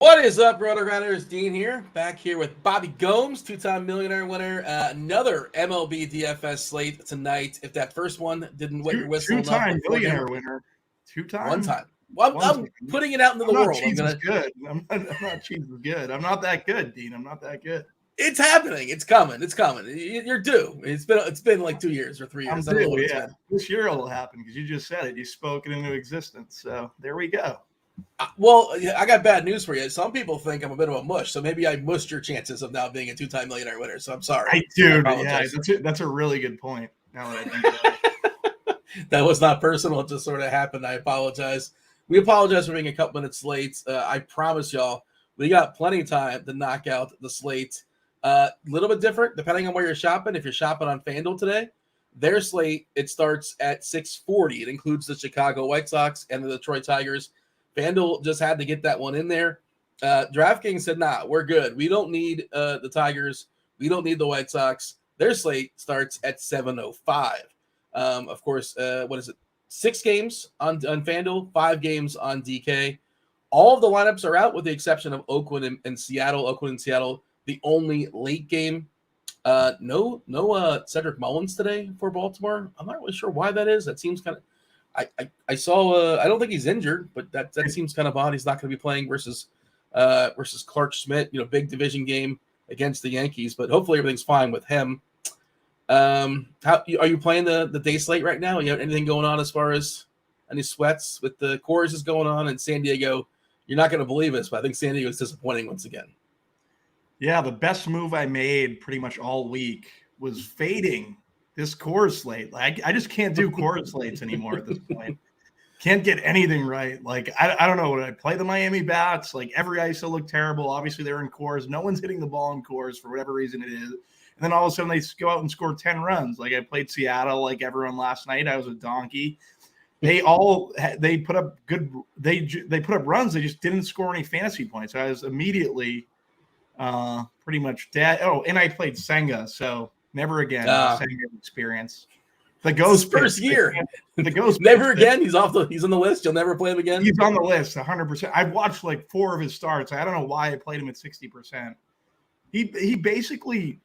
What is up, RotoGrinders? Dean here, back here with Bobby Gomes, two-time millionaire winner. Another MLB DFS slate tonight. If that first one didn't wet your whistle enough, two-time millionaire winner. Two-time? One time. Well, I'm putting it out into the world. I'm not cheese is good. I'm not that good, Dean. I'm not that good. It's happening. It's coming. It's coming. You're due. It's been like 2 years or 3 years. I'm due, yeah. This year it'll happen because you just said it. You spoke it into existence. So there we go. Well, I got bad news for you. Some people think I'm a bit of a mush, so maybe I mushed your chances of now being a two-time millionaire winner. So I'm sorry. I do. Yeah, that's a really good point. Now that I think about it. That was not personal. It just sort of happened. I apologize. We apologize for being a couple minutes late. I promise y'all, we got plenty of time to knock out the slate. A little bit different depending on where you're shopping. If you're shopping on Fanduel today, their slate, it starts at 6:40. It includes the Chicago White Sox and the Detroit Tigers. Fanduel just had to get that one in there. DraftKings said, nah, we're good. We don't need the Tigers. We don't need the White Sox. Their slate starts at 7:05. Of course, what is it? 6 games on Fanduel, 5 games on DK. All of the lineups are out with the exception of Oakland and Seattle. Oakland and Seattle, the only late game. No Cedric Mullins today for Baltimore. I'm not really sure why that is. That seems kind of I saw I don't think he's injured, but that seems kind of odd. He's not going to be playing versus Clark Schmidt, big division game against the Yankees, but hopefully everything's fine with him. How are you playing the day slate right now? You have anything going on as far as any sweats with the Coors is going on in San Diego? You're not going to believe this, but I think San Diego is disappointing once again. Yeah, the best move I made pretty much all week was fading this Coors slate. Like I just can't do Coors slates anymore at this point. Can't get anything right. Like I don't know what I play the Miami Bats. Like every ISO looked terrible. Obviously they're in Coors. No one's hitting the ball in Coors for whatever reason it is. And then all of a sudden they go out and score 10 runs. Like I played Seattle like everyone last night. I was a donkey. They put up runs. They just didn't score any fantasy points. So I was immediately pretty much dead. Oh, and I played Senga, so never again. Senga experience. The ghost first year. The ghost never again. He's on the list. You'll never play him again. He's on the list, 100%. I've watched like 4 of his starts. I don't know why I played him at 60%. He basically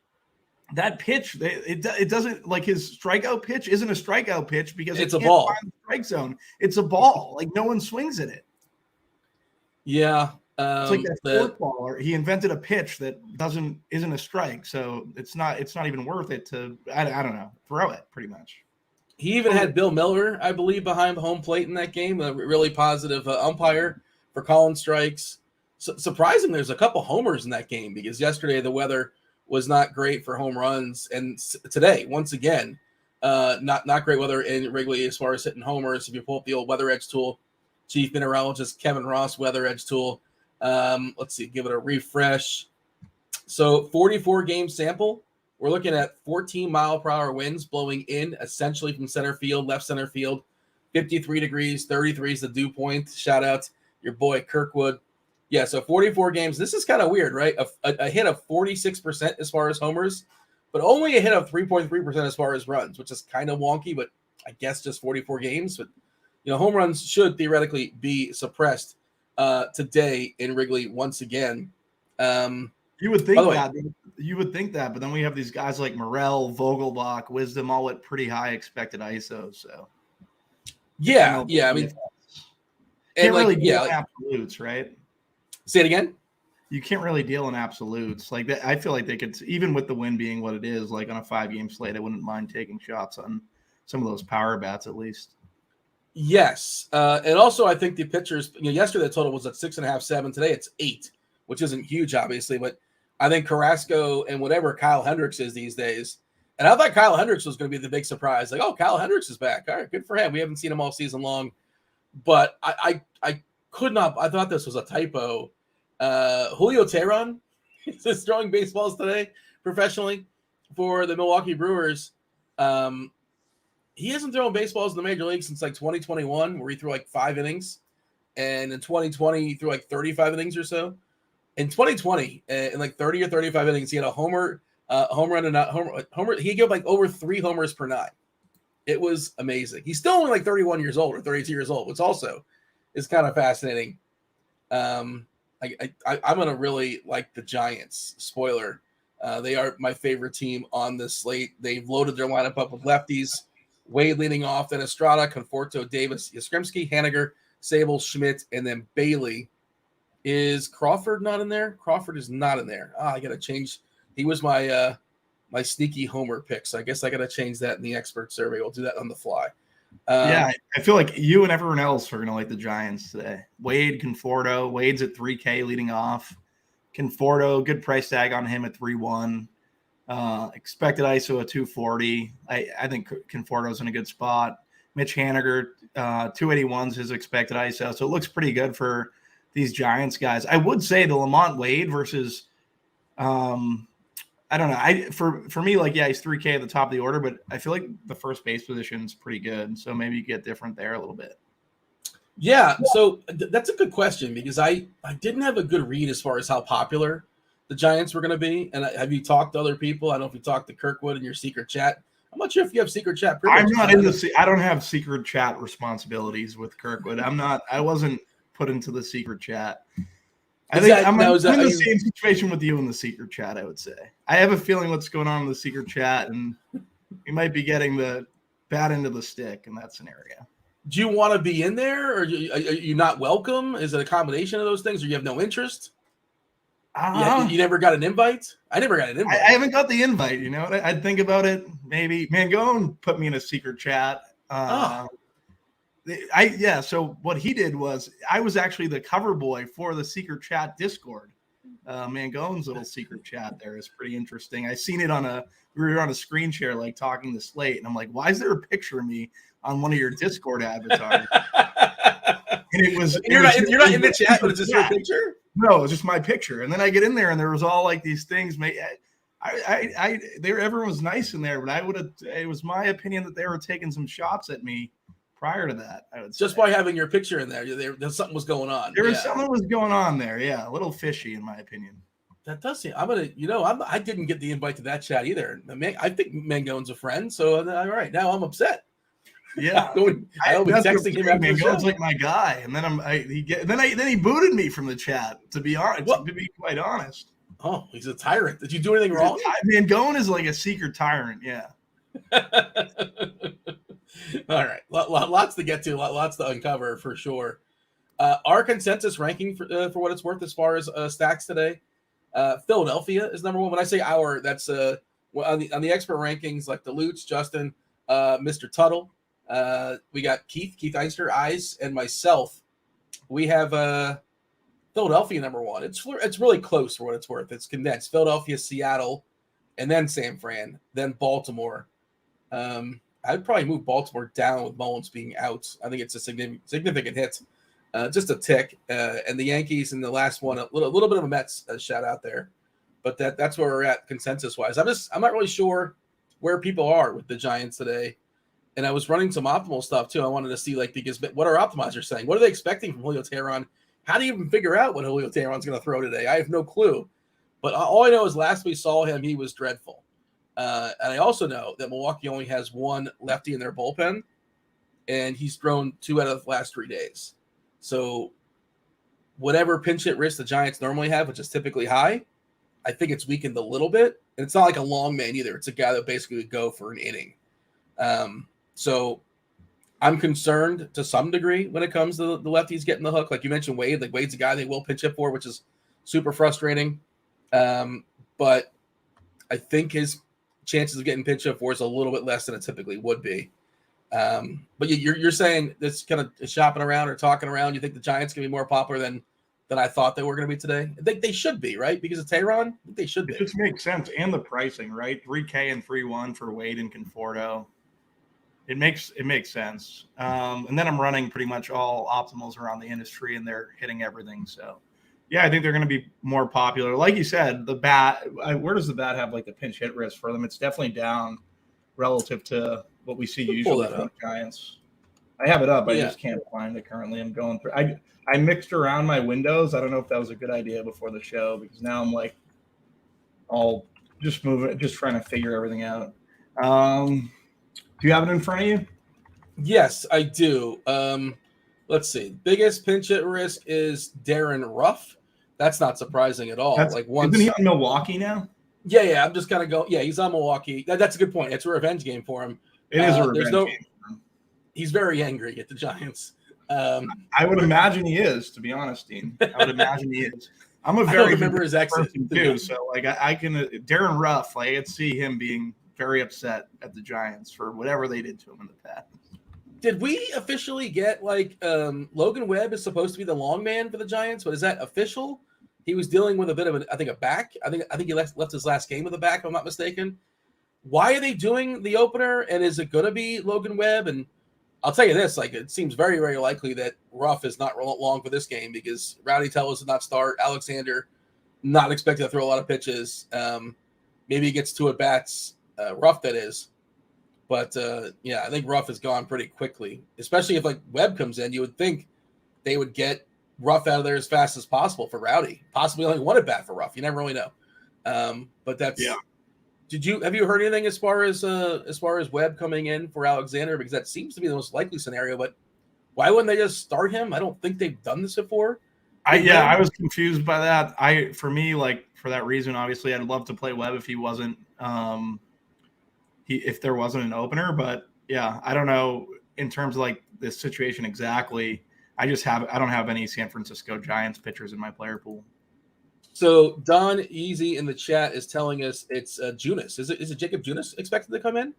that pitch. It doesn't like his strikeout pitch isn't a strikeout pitch because it's a ball. Find the strike zone. It's a ball. Like no one swings at it. Yeah. It's like that forkballer. He invented a pitch that isn't a strike, so it's not even worth it to I don't know, throw it pretty much. He even had Bill Miller, I believe, behind the home plate in that game. A really positive umpire for calling strikes. Surprising, there's a couple homers in that game because yesterday the weather was not great for home runs, and today once again, not great weather in Wrigley as far as hitting homers. If you pull up the old Weather Edge tool, Chief Meteorologist Kevin Ross Weather Edge tool. Let's see, give it a refresh. So 44 game sample. We're looking at 14 mile per hour winds blowing in essentially from center field, left center field, 53 degrees, 33 is the dew point. Shout out your boy Kirkwood. Yeah, so 44 games. This is kind of weird, right? A hit of 46% as far as homers, but only a hit of 3.3% as far as runs, which is kind of wonky, but I guess just 44 games. But, home runs should theoretically be suppressed today in Wrigley once again. You would think that. You would think that, but then we have these guys like Morel, Vogelbach, Wisdom, all at pretty high expected ISOs. So, yeah. I mean, can't really deal in absolutes, right? Say it again. You can't really deal in absolutes like that. I feel like they could, even with the win being what it is, like on a 5-game slate, I wouldn't mind taking shots on some of those power bats at least. Yes, and also I think the pitchers. Yesterday the total was at 6.5, 7. Today it's 8, which isn't huge, obviously, but I think Carrasco and whatever Kyle Hendricks is these days. And I thought Kyle Hendricks was going to be the big surprise. Like, oh, Kyle Hendricks is back. All right, good for him. We haven't seen him all season long, but I could not. I thought this was a typo. Julio Teheran is throwing baseballs today professionally for the Milwaukee Brewers. He hasn't thrown baseballs in the major league since like 2021, where he threw like 5 innings. And in 2020, he threw like 35 innings or so. In 2020, in like 30 or 35 innings, he had a home run and not homer. He gave like over 3 homers per 9. It was amazing. He's still only like 31 years old or 32 years old, which also is kind of fascinating. I'm going to really like the Giants. Spoiler. They are my favorite team on this slate. They've loaded their lineup up with lefties. Wade leading off, then Estrada, Conforto, Davis, Yastrzemski, Haniger, Sable, Schmidt, and then Bailey. Is Crawford not in there? Crawford is not in there. I got to change. He was my my sneaky homer pick, so I guess I got to change that in the expert survey. We'll do that on the fly. Yeah, I feel like you and everyone else are going to like the Giants today. Wade, Conforto. Wade's at 3K leading off. Conforto, good price tag on him at 3-1. Expected ISO at 240. I think Conforto's in a good spot. Mitch Haniger, 281's his expected ISO. So it looks pretty good for these Giants guys. I would say the Lamont Wade versus I don't know. For me, like, yeah, he's 3K at the top of the order, but I feel like the first base position is pretty good. So maybe you get different there a little bit. Yeah, so that's a good question because I didn't have a good read as far as how popular the Giants were going to be. And have you talked to other people? I don't know if you talked to Kirkwood in your secret chat. I'm not sure if you have secret chat privilege. I'm not in the. I don't have secret chat responsibilities with Kirkwood. I wasn't put into the secret chat. I'm in the same situation with you in the secret chat, I would say. I have a feeling what's going on in the secret chat, and we might be getting the bad end of the stick in that scenario. Do you want to be in there, or are you not welcome? Is it a combination of those things, or you have no interest? You never got an invite? I never got an invite. I haven't got the invite. You know, I'd think about it. Maybe Mangone put me in a secret chat. So what he did was I was actually the cover boy for the secret chat Discord. Mangone's little secret chat there is pretty interesting. I seen it we were on a screen share, like talking to Slate, and I'm like, why is there a picture of me on one of your Discord avatars? And you're not in the chat, but it's just your picture? No, it's just my picture. And then I get in there and there was all like these things. Everyone was nice in there, but it was my opinion that they were taking some shots at me prior to that. I would say. Just by having your picture in there, something was going on. Something was going on there. Yeah, a little fishy in my opinion. That does seem. I didn't get the invite to that chat either. I think Mangone's a friend, so all right, now I'm upset. Yeah, I'll be texting him after the show. Mangone's like my guy, and then he booted me from the chat. To be honest, to be quite honest. Oh, he's a tyrant. Did you do anything wrong? Mangone is like a secret tyrant. Yeah. All right, lots to get to, lots to uncover for sure. Our consensus ranking for what it's worth as far as stacks today, Philadelphia is number one. When I say our, that's on the expert rankings, like the Lutz, Justin, Mr. Tuttle. We got Keith Eister, Eyes, and myself. We have Philadelphia number one. It's really close for what it's worth. It's condensed. Philadelphia, Seattle, and then San Fran, then Baltimore. I'd probably move Baltimore down with Mullins being out. I think it's a significant hit, just a tick. And the Yankees in the last one, a little bit of a Mets shout out there, but that's where we're at consensus wise. I'm not really sure where people are with the Giants today. And I was running some optimal stuff too. I wanted to see because what are optimizers saying? What are they expecting from Julio Teheran? How do you even figure out what Julio Teheran's going to throw today? I have no clue. But all I know is last we saw him, he was dreadful. And I also know that Milwaukee only has one lefty in their bullpen, and he's thrown 2 out of the last 3 days. So whatever pinch hit risk the Giants normally have, which is typically high, I think it's weakened a little bit. And it's not like a long man either. It's a guy that basically would go for an inning. So I'm concerned to some degree when it comes to the lefties getting the hook. Like you mentioned, Wade. Like Wade's a guy they will pinch hit for, which is super frustrating. But I think his chances of getting pinch hit for is a little bit less than it typically would be. But you're saying this kind of shopping around or talking around. You think the Giants can be more popular than I thought they were going to be today? I think they should be, right? Because of Teheran, they should be. It just makes sense. And the pricing, right? 3K and 3-1 for Wade and Conforto. It makes sense. And then I'm running pretty much all optimals around the industry, and they're hitting everything. So, yeah, I think they're going to be more popular. Like you said, the bat. Where does the bat have the pinch hit risk for them? It's definitely down relative to what we see usually from the Giants. I have it up. I just can't find it currently. I'm going through. I mixed around my windows. I don't know if that was a good idea before the show because now I'm all just moving, just trying to figure everything out. Do you have it in front of you? Yes, I do. Let's see. Biggest pinch hit risk is Darren Ruff. That's not surprising at all. Isn't he on Milwaukee now? Yeah. I'm just kind of going. Yeah, he's on Milwaukee. That's a good point. It's a revenge game for him. It is a revenge game for him. He's very angry at the Giants. I would imagine he is, to be honest, Dean. I would imagine he is. I'm a I very don't remember his exit too, so like I can Darren Ruff, like I could see him being very upset at the Giants for whatever they did to him in the past. Did we officially get Logan Webb is supposed to be the long man for the Giants? But is that official? He was dealing with a bit of a back. I think he left his last game with a back, if I'm not mistaken. Why are they doing the opener? And is it going to be Logan Webb? And I'll tell you this, it seems very, very likely that Ruff is not long for this game because Rowdy Tellez did not start. Alexander not expected to throw a lot of pitches. Maybe he gets 2 at-bats. Ruff, that is. But, I think Ruff is gone pretty quickly, especially if, Webb comes in. You would think they would get Ruff out of there as fast as possible for Rowdy. Possibly only 1 at-bat for Ruff. You never really know. But that's – have you heard anything as far as Webb coming in for Alexander? Because that seems to be the most likely scenario. But why wouldn't they just start him? I don't think they've done this before. I was confused by that. For me, for that reason, obviously, I'd love to play Webb if he wasn't if there wasn't an opener. But yeah, I don't know in terms of this situation exactly. I don't have any San Francisco Giants pitchers in my player pool. So Don Easy in the chat is telling us it's Junis. Is it Jacob Junis expected to come in?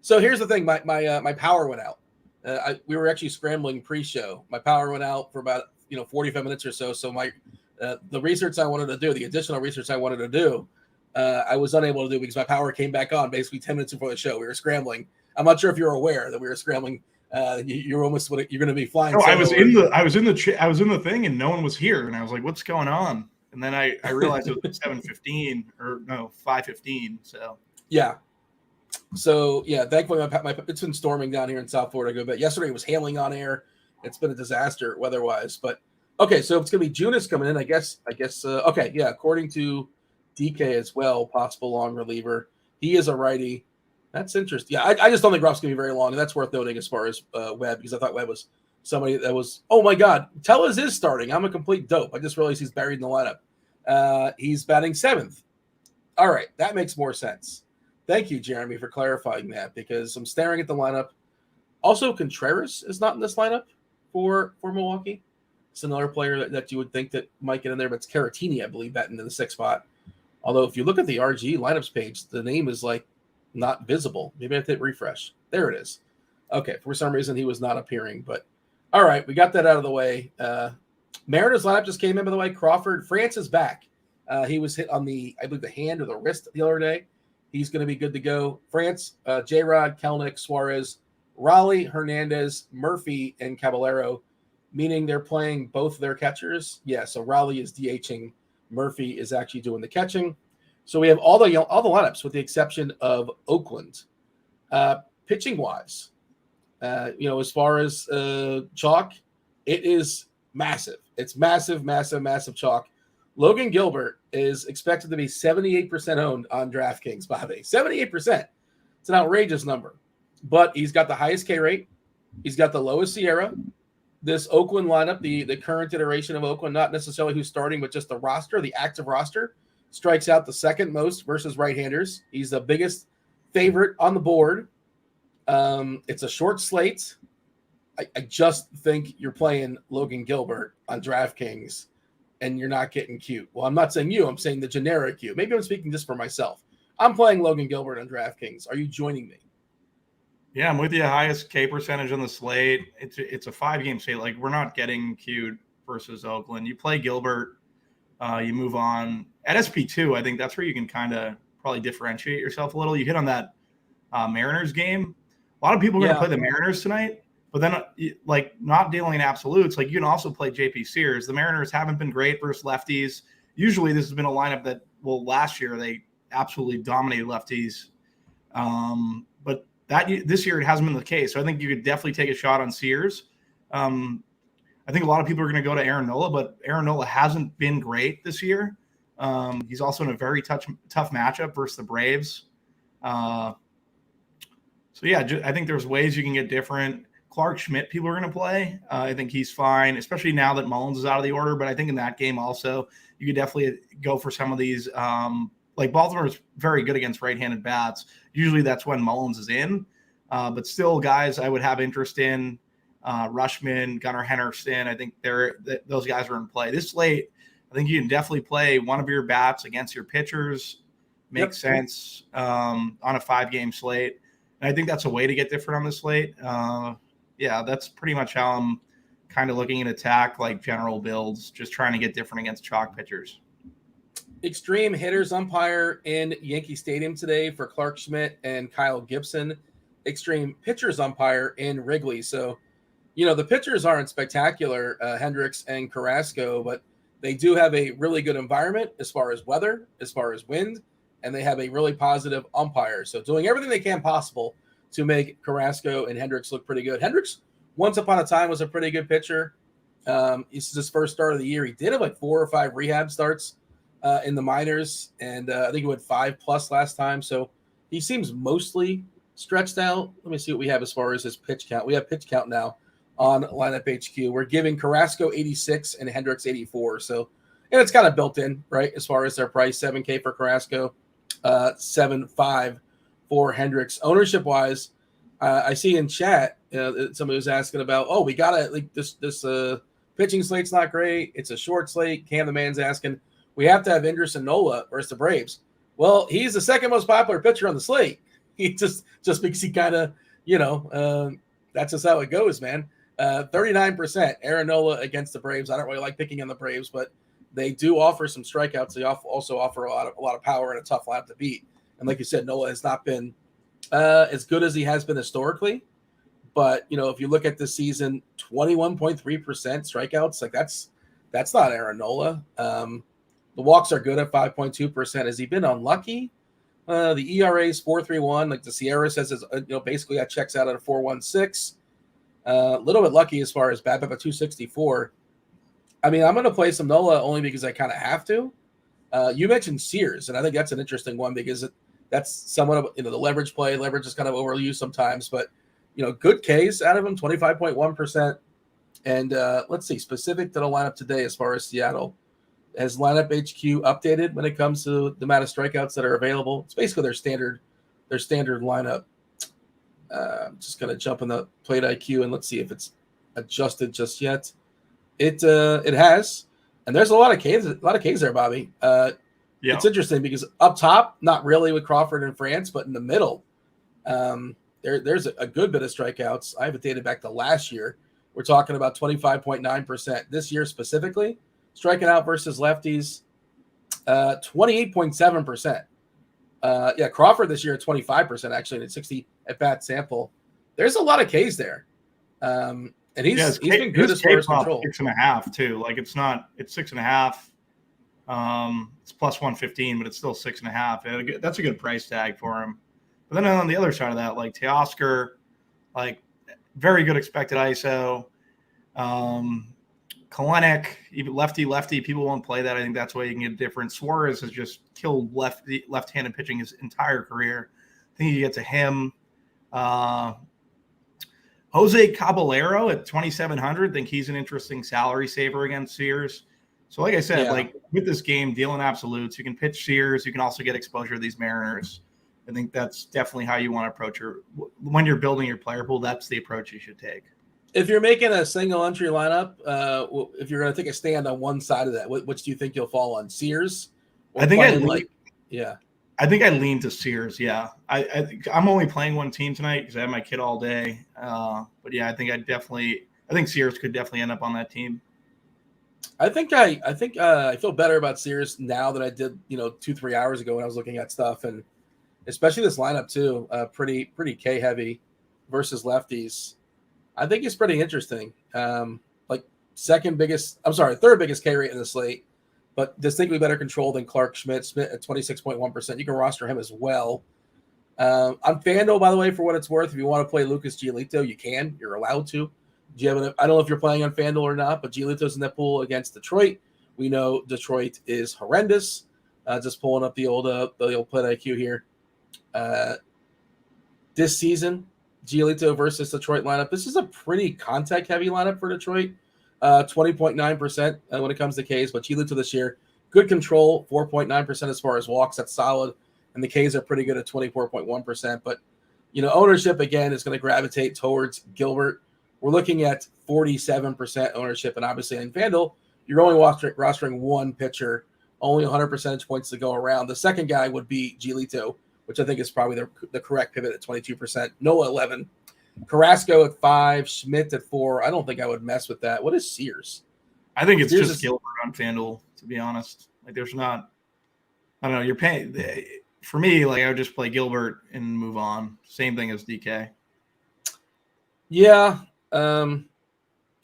So here's the thing: my power went out. We were actually scrambling pre-show. My power went out for about 45 minutes or so. So the research I wanted to do, the additional research I wanted to do, I was unable to do because my power came back on basically 10 minutes before the show. We were scrambling. I'm not sure if you're aware that we were scrambling. You're almost you're going to be flying. No, I was in the thing and no one was here, and I was like, "What's going on?" And then I realized it was 7:15 or no 5:15. So yeah. So yeah, thankfully it's been storming down here in South Florida a good bit. Yesterday it was hailing on air. It's been a disaster weather-wise. But okay, so it's gonna be Junis coming in. I guess. Okay, yeah. According to DK as well, possible long reliever. He is a righty. That's interesting. Yeah, I just don't think Ruff's gonna be very long, and that's worth noting as far as Webb because I thought Webb was somebody that was, oh my God, Tellez is starting. I'm a complete dope. I just realized he's buried in the lineup. He's batting 7th. All right, that makes more sense. Thank you, Jeremy, for clarifying that because I'm staring at the lineup. Also, Contreras is not in this lineup for Milwaukee. It's another player that you would think that might get in there, but it's Caratini, I believe, batting in the 6th spot. Although if you look at the RG lineups page, the name is not visible. Maybe I have to hit refresh. There it is. Okay, for some reason he was not appearing, but all right, we got that out of the way. Mariners lineup just came in, by the way. Crawford, France is back. He was hit on the hand or the wrist the other day. He's going to be good to go. France, J-Rod, Kelnick, Suarez, Raleigh, Hernandez, Murphy, and Caballero, meaning they're playing both their catchers. Yeah, so Raleigh is DHing. Murphy is actually doing the catching. So we have all the lineups with the exception of Oakland. Pitching-wise, as far as chalk, it is massive. It's massive, massive, massive chalk. Logan Gilbert is expected to be 78% owned on DraftKings, Bobby. 78%. It's an outrageous number. But he's got the highest K rate. He's got the lowest Sierra. This Oakland lineup, the current iteration of Oakland, not necessarily who's starting, but just the roster, the active roster, strikes out the second most versus right-handers. He's the biggest favorite on the board. It's a short slate. I just think you're playing Logan Gilbert on DraftKings and you're not getting cute. Well, I'm not saying you. I'm saying the generic cute. Maybe I'm speaking just for myself. I'm playing Logan Gilbert on DraftKings. Are you joining me? Yeah, I'm with you. Highest K percentage on the slate. It's a 5-game slate. We're not getting cute versus Oakland. You play Gilbert, you move on. At SP2, I think that's where you can kind of probably differentiate yourself a little. You hit on that Mariners game. A lot of people are going to play the Mariners tonight, but then not dealing in absolutes. You can also play JP Sears. The Mariners haven't been great versus lefties. Usually this has been a lineup that, last year they absolutely dominated lefties. But this year it hasn't been the case. So I think you could definitely take a shot on Sears. I think a lot of people are going to go to Aaron Nola, but Aaron Nola hasn't been great this year. He's also in a very tough matchup versus the Braves. So yeah, I think there's ways you can get different. Clark Schmidt people are going to play. I think he's fine, especially now that Mullins is out of the order. But I think in that game also, you could definitely go for some of these. Like Baltimore is very good against right-handed bats. Usually that's when Mullins is in. But still, guys, I would have interest in Rushman, Gunnar Henderson. I think those guys are in play. This slate, I think you can definitely play one of your bats against your pitchers. Makes sense on a 5-game slate. And I think that's a way to get different on the slate. Yeah, that's pretty much how I'm kind of looking at attack, like general builds, just trying to get different against chalk pitchers. Extreme hitters umpire in Yankee Stadium today for Clark Schmidt and Kyle Gibson. Extreme pitchers umpire in Wrigley. So, the pitchers aren't spectacular, Hendricks and Carrasco, but they do have a really good environment as far as weather, as far as wind, and they have a really positive umpire. So doing everything they can possible to make Carrasco and Hendricks look pretty good. Hendricks, once upon a time, was a pretty good pitcher. This is his first start of the year. He did have like 4 or 5 rehab starts in the minors, and I think he went 5+ last time. So he seems mostly stretched out. Let me see what we have as far as his pitch count. We have pitch count now on Lineup HQ. We're giving Carrasco 86 and Hendricks 84. So, and it's kind of built in, right, as far as their price. $7K for Carrasco, $7.5 for Hendricks. Ownership wise, I see in chat somebody was asking about, we gotta like this pitching slate's not great. It's a short slate. Cam the man's asking, we have to have Indris and Nola versus the Braves. Well, he's the second most popular pitcher on the slate. He just because he kind of that's just how it goes, man. 39% Aaron Nola against the Braves. I don't really like picking on the Braves, but they do offer some strikeouts. They also offer a lot of power and a tough lap to beat. And like you said, Nola has not been as good as he has been historically. But if you look at this season, 21.3% strikeouts, like that's not Aaron Nola. The walks are good at 5.2%. Has he been unlucky? The ERA is 4.31. Like the Sierra says, basically that checks out at a 4.16. A little bit lucky as far as BABIP at 264. I mean, I'm going to play some Nola only because I kind of have to. You mentioned Sears, and I think that's an interesting one because that's somewhat of the leverage play. Leverage is kind of overused sometimes, but good case out of him, 25.1%. And let's see, specific to the lineup today as far as Seattle. Has Lineup HQ updated when it comes to the amount of strikeouts that are available? It's basically their standard lineup. I'm just going to jump in the plate IQ and let's see if it's adjusted just yet. It has, and there's a lot of Ks there, Bobby. It's interesting because up top, not really with Crawford and France, but in the middle, there's a good bit of strikeouts. I have it dated back to last year. We're talking about 25.9%. This year specifically, striking out versus lefties, 28.7%. Crawford this year at 25%, actually, in a 60 at-bat sample. There's a lot of Ks there. And he's been good as far as control. 6.5 too. Like it's 6.5. It's plus 115, but it's still 6.5. That's a good price tag for him. But then on the other side of that, like Teoscar, like very good expected ISO. Kalenic, even lefty, people won't play that. I think that's why you can get different. Suarez has just killed left-handed pitching his entire career. I think you get to him. Jose Caballero at 2,700. Think he's an interesting salary saver against Sears. So like I said, like with this game, dealing absolutes, you can pitch Sears. You can also get exposure to these Mariners. I think that's definitely how you want to approach when you're building your player pool. That's the approach you should take. If you're making a single entry lineup, if you're going to take a stand on one side of that, which do you think you'll fall on? Sears? I think I lean to Sears. Yeah, I'm only playing one team tonight because I have my kid all day. But yeah, I think Sears could definitely end up on that team. I think I feel better about Sears now than I did 2-3 hours ago when I was looking at stuff, and especially this lineup too. Pretty K heavy versus lefties. I think it's pretty interesting. Like third biggest K rate in the slate, but distinctly better control than Clark Schmidt at 26.1%. You can roster him as well. On FanDuel, by the way, for what it's worth, if you want to play Lucas Giolito, you can. You're allowed to. I don't know if you're playing on FanDuel or not, but Giolito's in that pool against Detroit. We know Detroit is horrendous. Just pulling up the old play IQ here. This season, Giolito versus Detroit lineup. This is a pretty contact-heavy lineup for Detroit. 20.9% when it comes to Ks, but Giolito this year, good control, 4.9% as far as walks. That's solid. And the Ks are pretty good at 24.1%. But, ownership, again, is going to gravitate towards Gilbert. We're looking at 47% ownership. And obviously in Fanduel, you're only rostering one pitcher, only 100 percentage points to go around. The second guy would be Giolito, which I think is probably the correct pivot at 22%. Nola 11. Carrasco at 5. Schmidt at 4. I don't think I would mess with that. What is Sears? I think it's Sears just Gilbert on FanDuel, to be honest. Like, there's not – I don't know. You're paying – for me, like, I would just play Gilbert and move on. Same thing as DK. Yeah.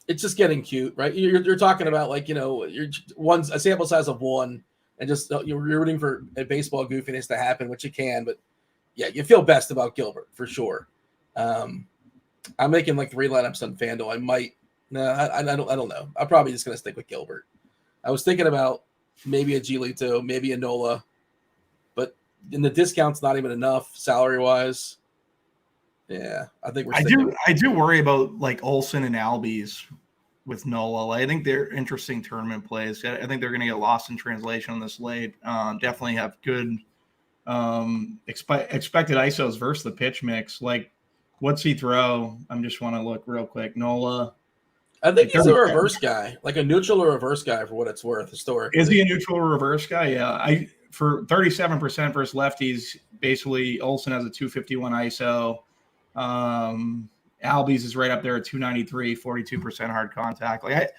It's just getting cute, right? You're talking about, like, you're a sample size of 1. And just you're rooting for a baseball goofiness to happen, which it can. But, yeah, you feel best about Gilbert for sure. I'm making like 3 lineups on FanDuel. I might – no, I don't know. I'm probably just going to stick with Gilbert. I was thinking about maybe a Giolito, maybe a Nola. But in the discount's not even enough salary-wise. Yeah, I think I do worry about, like, Olsen and Albies with Nola. I think they're interesting tournament plays. I think they're going to get lost in translation on this late. Definitely have good expected ISOs versus the pitch mix. Like, what's he throw? I just want to look real quick. Nola. I think he's a reverse guy, like a neutral or reverse guy for what it's worth historically. Is he a neutral or reverse guy? Yeah. For 37% versus lefties, basically Olsen has a 251 ISO. Albies is right up there at 293, 42% hard contact. Like,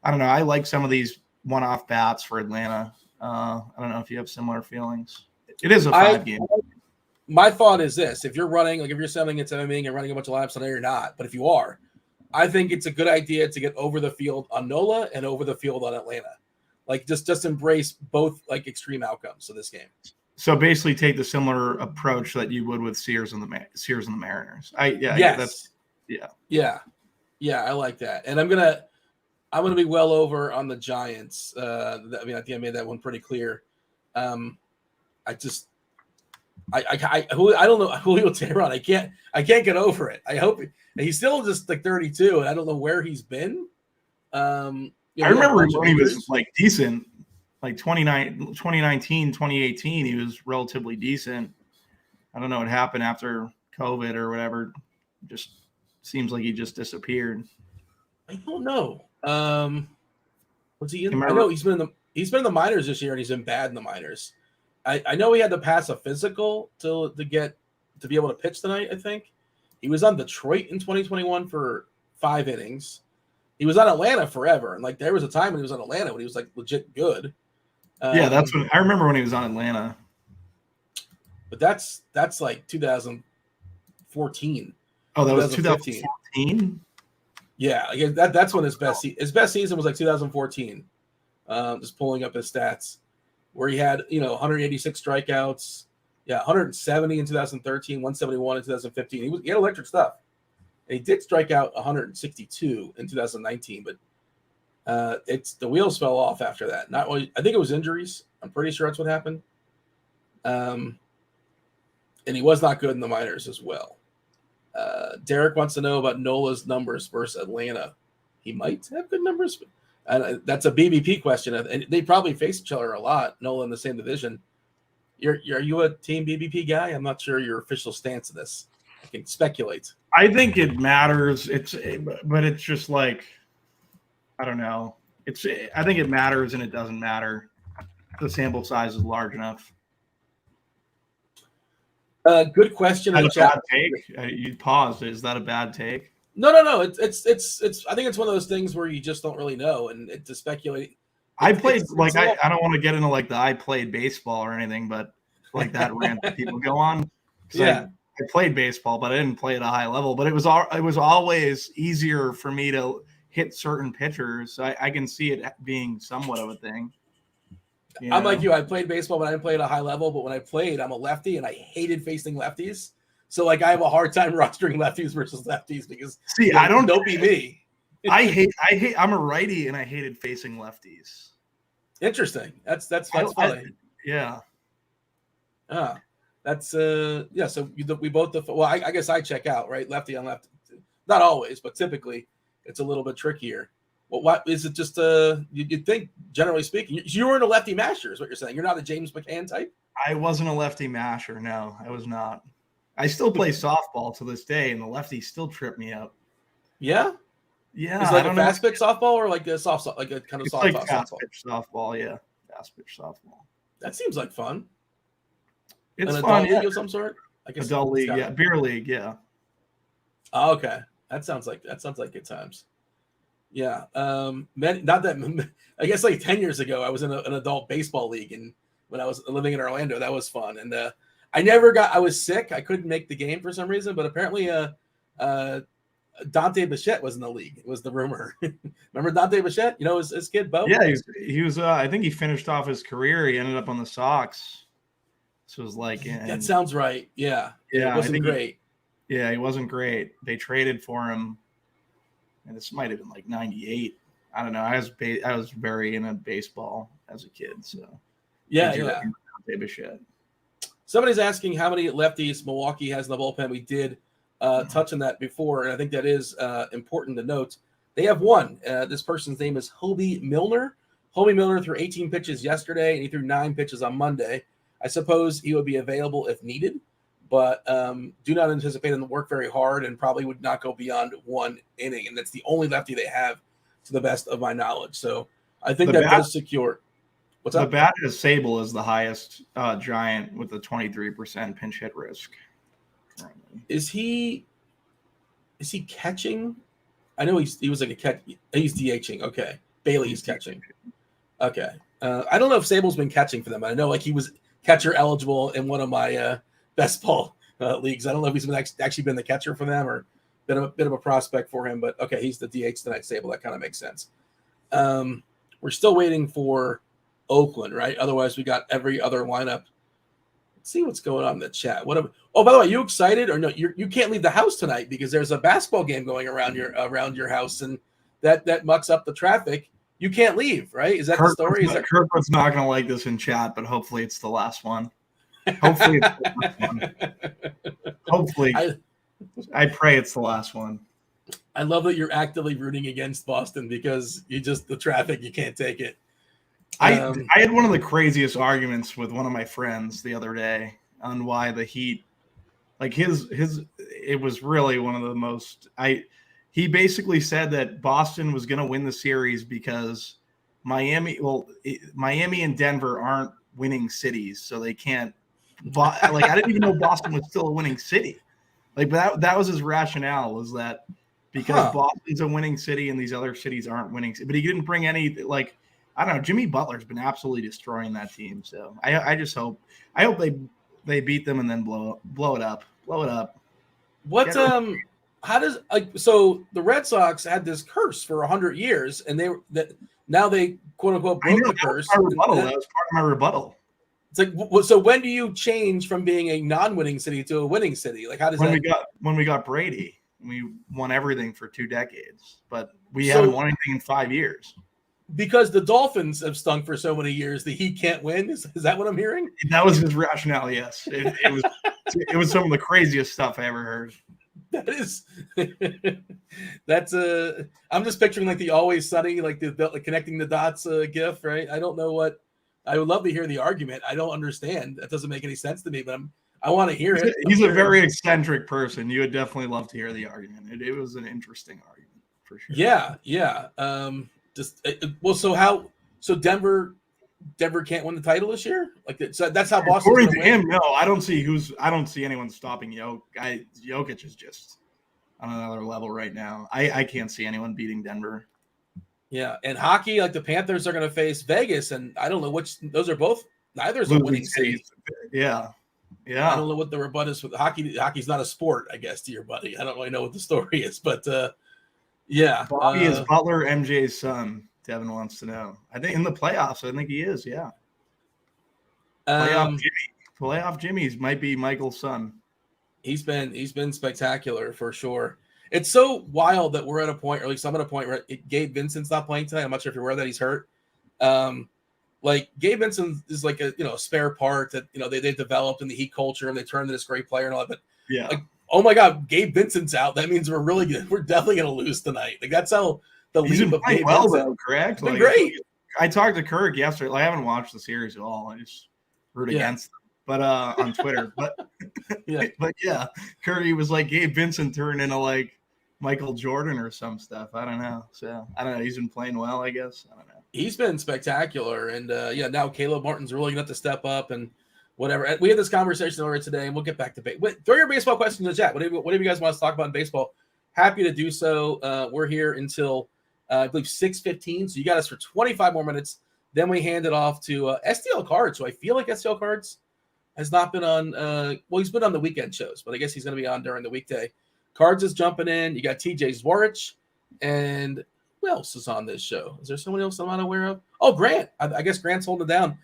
I don't know. I like some of these one-off bats for Atlanta. I don't know if you have similar feelings. It is a 5 game. My thought is this: if you're running, like if you're selling it to MMing and running a bunch of laps, I know you're not, but if you are, I think it's a good idea to get over the field on Nola and over the field on Atlanta. Like just embrace both like extreme outcomes of this game. So basically, take the similar approach that you would with Sears and the Mariners. I like that, and I'm gonna be well over on the Giants. I think I made that one pretty clear. I don't know Julio Teheran. I can't get over it. I hope he's still just like 32, and I don't know where he's been. I remember when he was like decent. Like 2019, 2018, he was relatively decent. I don't know what happened after COVID or whatever. Just seems like he just disappeared. I don't know. Was he in? I know he's been in the minors this year, and he's been bad in the minors. I know he had to pass a physical to be able to pitch tonight. I think he was on Detroit in 2021 for 5 innings. He was on Atlanta forever, and like there was a time when he was on Atlanta when he was like legit good. Yeah, that's when I remember when he was on Atlanta. But that's like 2014. Oh, that was 2014. Yeah, that's when his best season was like 2014. Just pulling up his stats, where he had 186 strikeouts. Yeah, 170 in 2013, 171 in 2015. He had electric stuff. And he did strike out 162 in 2019, but the wheels fell off after that. I think it was injuries. I'm pretty sure that's what happened. And he was not good in the minors as well. Derek wants to know about Nola's numbers versus Atlanta. He might have good numbers. That's a BBP question, and they probably face each other a lot. Nola in the same division. Are you a team BBP guy? I'm not sure your official stance of this. I can speculate. I think it matters. But it's just like, I don't know. I think it matters and it doesn't matter. The sample size is large enough. Good question. Is that a bad take? You paused. Is that a bad take? No. It's. I think it's one of those things where you just don't really know, and to speculate. I don't want to get into like I played baseball or anything, but like that rant that people go on. Yeah. I played baseball, but I didn't play at a high level. But it was always easier for me to hit certain pitchers. I can see it being somewhat of a thing. I'm like you. I played baseball, but I didn't play at a high level. But when I played, I'm a lefty, and I hated facing lefties. So like I have a hard time rostering lefties versus lefties because don't be me. I'm a righty, and I hated facing lefties. Interesting. That's funny. Yeah. That's yeah. So we both well, I guess I check out, right, lefty on lefty. Not always, but typically it's a little bit trickier. Well, what is it? Just you'd think, generally speaking, you were in a lefty masher, is what you're saying. You're not a James McCann type. I wasn't a lefty masher. No, I was not. I still play softball to this day, and the lefties still trip me up. Yeah. Yeah, Is it like a fast pitch softball or like a soft, like a kind of soft like fast softball? pitch softball. Yeah, fast pitch softball. That seems like fun. It's an fun, adult league of some sort. I guess adult league, yeah, beer league, yeah. Oh, okay, that sounds like good times. Yeah, not that. I guess like 10 years ago, I was in an adult baseball league, and when I was living in Orlando, that was fun. And I was sick. I couldn't make the game for some reason, but apparently, Dante Bichette was in the league. It was the rumor. Remember Dante Bichette? You know his kid, Bo? Yeah, he was. I think he finished off his career. He ended up on the Sox. So it was like that sounds right. Yeah, it wasn't great. He wasn't great. They traded for him, and this might have been like '98. I don't know. I was very into baseball as a kid, so yeah. Dante Bichette. Somebody's asking how many lefties Milwaukee has in the bullpen. We did touch on that before, and I think that is important to note. They have one. This person's name is Hobie Milner. Hobie Milner threw 18 pitches yesterday, and he threw 9 pitches on Monday. I suppose he would be available if needed, but do not anticipate him to work very hard and probably would not go beyond 1 inning. And that's the only lefty they have, to the best of my knowledge. So I think that does secure. What's up? The bat is Sable is the highest Giant with a 23% pinch hit risk. Is he catching? I know he was like a catch. He's DHing. Okay. Bailey's catching. Okay. I don't know if Sable's been catching for them. I know like he was catcher eligible in one of my best ball leagues. I don't know if he's actually been the catcher for them or been a bit of a prospect for him, but okay, he's the DH tonight, Sable. That kind of makes sense. We're still waiting for Oakland, right? Otherwise, we got every other lineup. Let's see what's going on in the chat. By the way, you excited or no? You can't leave the house tonight because there's a basketball game going around your house, and that mucks up the traffic. You can't leave, right? Is that the story? Kirkwood's not going to like this in chat, but hopefully it's the last one. Hopefully it's the last one. Hopefully. I pray it's the last one. I love that you're actively rooting against Boston because the traffic, you can't take it. I had one of the craziest arguments with one of my friends the other day on why the Heat, like it was really one of the most, he basically said that Boston was going to win the series because Miami and Denver aren't winning cities, so they can't. Like I didn't even know Boston was still a winning city. Like, but that was his rationale, was that because Boston's a winning city and these other cities aren't winning. But he didn't bring any, like, I don't know. Jimmy Butler's been absolutely destroying that team. So I just hope they beat them and then blow it up. Blow it up. What how does so the Red Sox had this curse for 100 years, and now they quote unquote broke the curse. That was part of my rebuttal. It's like, so when do you change from being a non-winning city to a winning city? Like, how does when we got Brady, we won everything for 2 decades, but we haven't won anything in 5 years. Because the Dolphins have stunk for so many years, the Heat can't win. Is that what I'm hearing? That was his rationale. Yes, it was some of the craziest stuff I ever heard. That is, that's I'm just picturing like the Always Sunny, like the connecting the dots gif, right? I don't know what. I would love to hear the argument. I don't understand. That doesn't make any sense to me, but I want to hear it. He's a very eccentric person. You would definitely love to hear the argument. It was an interesting argument for sure. Yeah. So Denver can't win the title this year? Like, so that's how Boston. According to him, no. I don't see anyone stopping Jokic is just on another level right now. I can't see anyone beating Denver. Yeah, and hockey, like the Panthers are going to face Vegas, and I don't know which. Those are both. Neither is a winning city. Yeah. I don't know what the rebut is with hockey. Hockey's not a sport, I guess, to your buddy. I don't really know what the story is, but yeah. Bobby is Butler MJ's son. Devin wants to know. I think in the playoffs, I think he is. Yeah. Playoff Jimmy's might be Michael's son. He's been spectacular for sure. It's so wild that we're at a point, or at least I'm at a point where Gabe Vincent's not playing tonight. I'm not sure if you're aware that he's hurt. like Gabe Vincent is like a spare part that they've developed in the Heat culture and they turned into this great player and all that. But Yeah. like, oh my God, Gabe Vincent's out. That means we're really good. We're definitely going to lose tonight. Like that's how the He's leap been of playing Gabe well Vincent. though, correct? Been Like, great. I talked to Kirk yesterday. Like, I haven't watched the series at all. I just root against them, but on Twitter. But but yeah, Curry was like Gabe Vincent turned into like Michael Jordan or some stuff. I don't know. So I don't know. He's been playing well, I guess. I don't know. He's been spectacular, and now Caleb Martin's really going to have to step up and whatever. And we had this conversation earlier today, and we'll get back to throw your baseball questions in the chat. Whatever you guys want us to talk about in baseball, happy to do so. We're here until I believe 6:15, so you got us for 25 more minutes. Then we hand it off to STL Cards, who I feel like STL Cards has not been on. He's been on the weekend shows, but I guess he's going to be on during the weekday. Cards is jumping in. You got TJ Zwarych, and who else is on this show? Is there someone else I'm not aware of? Oh, Grant. I guess Grant's holding it down.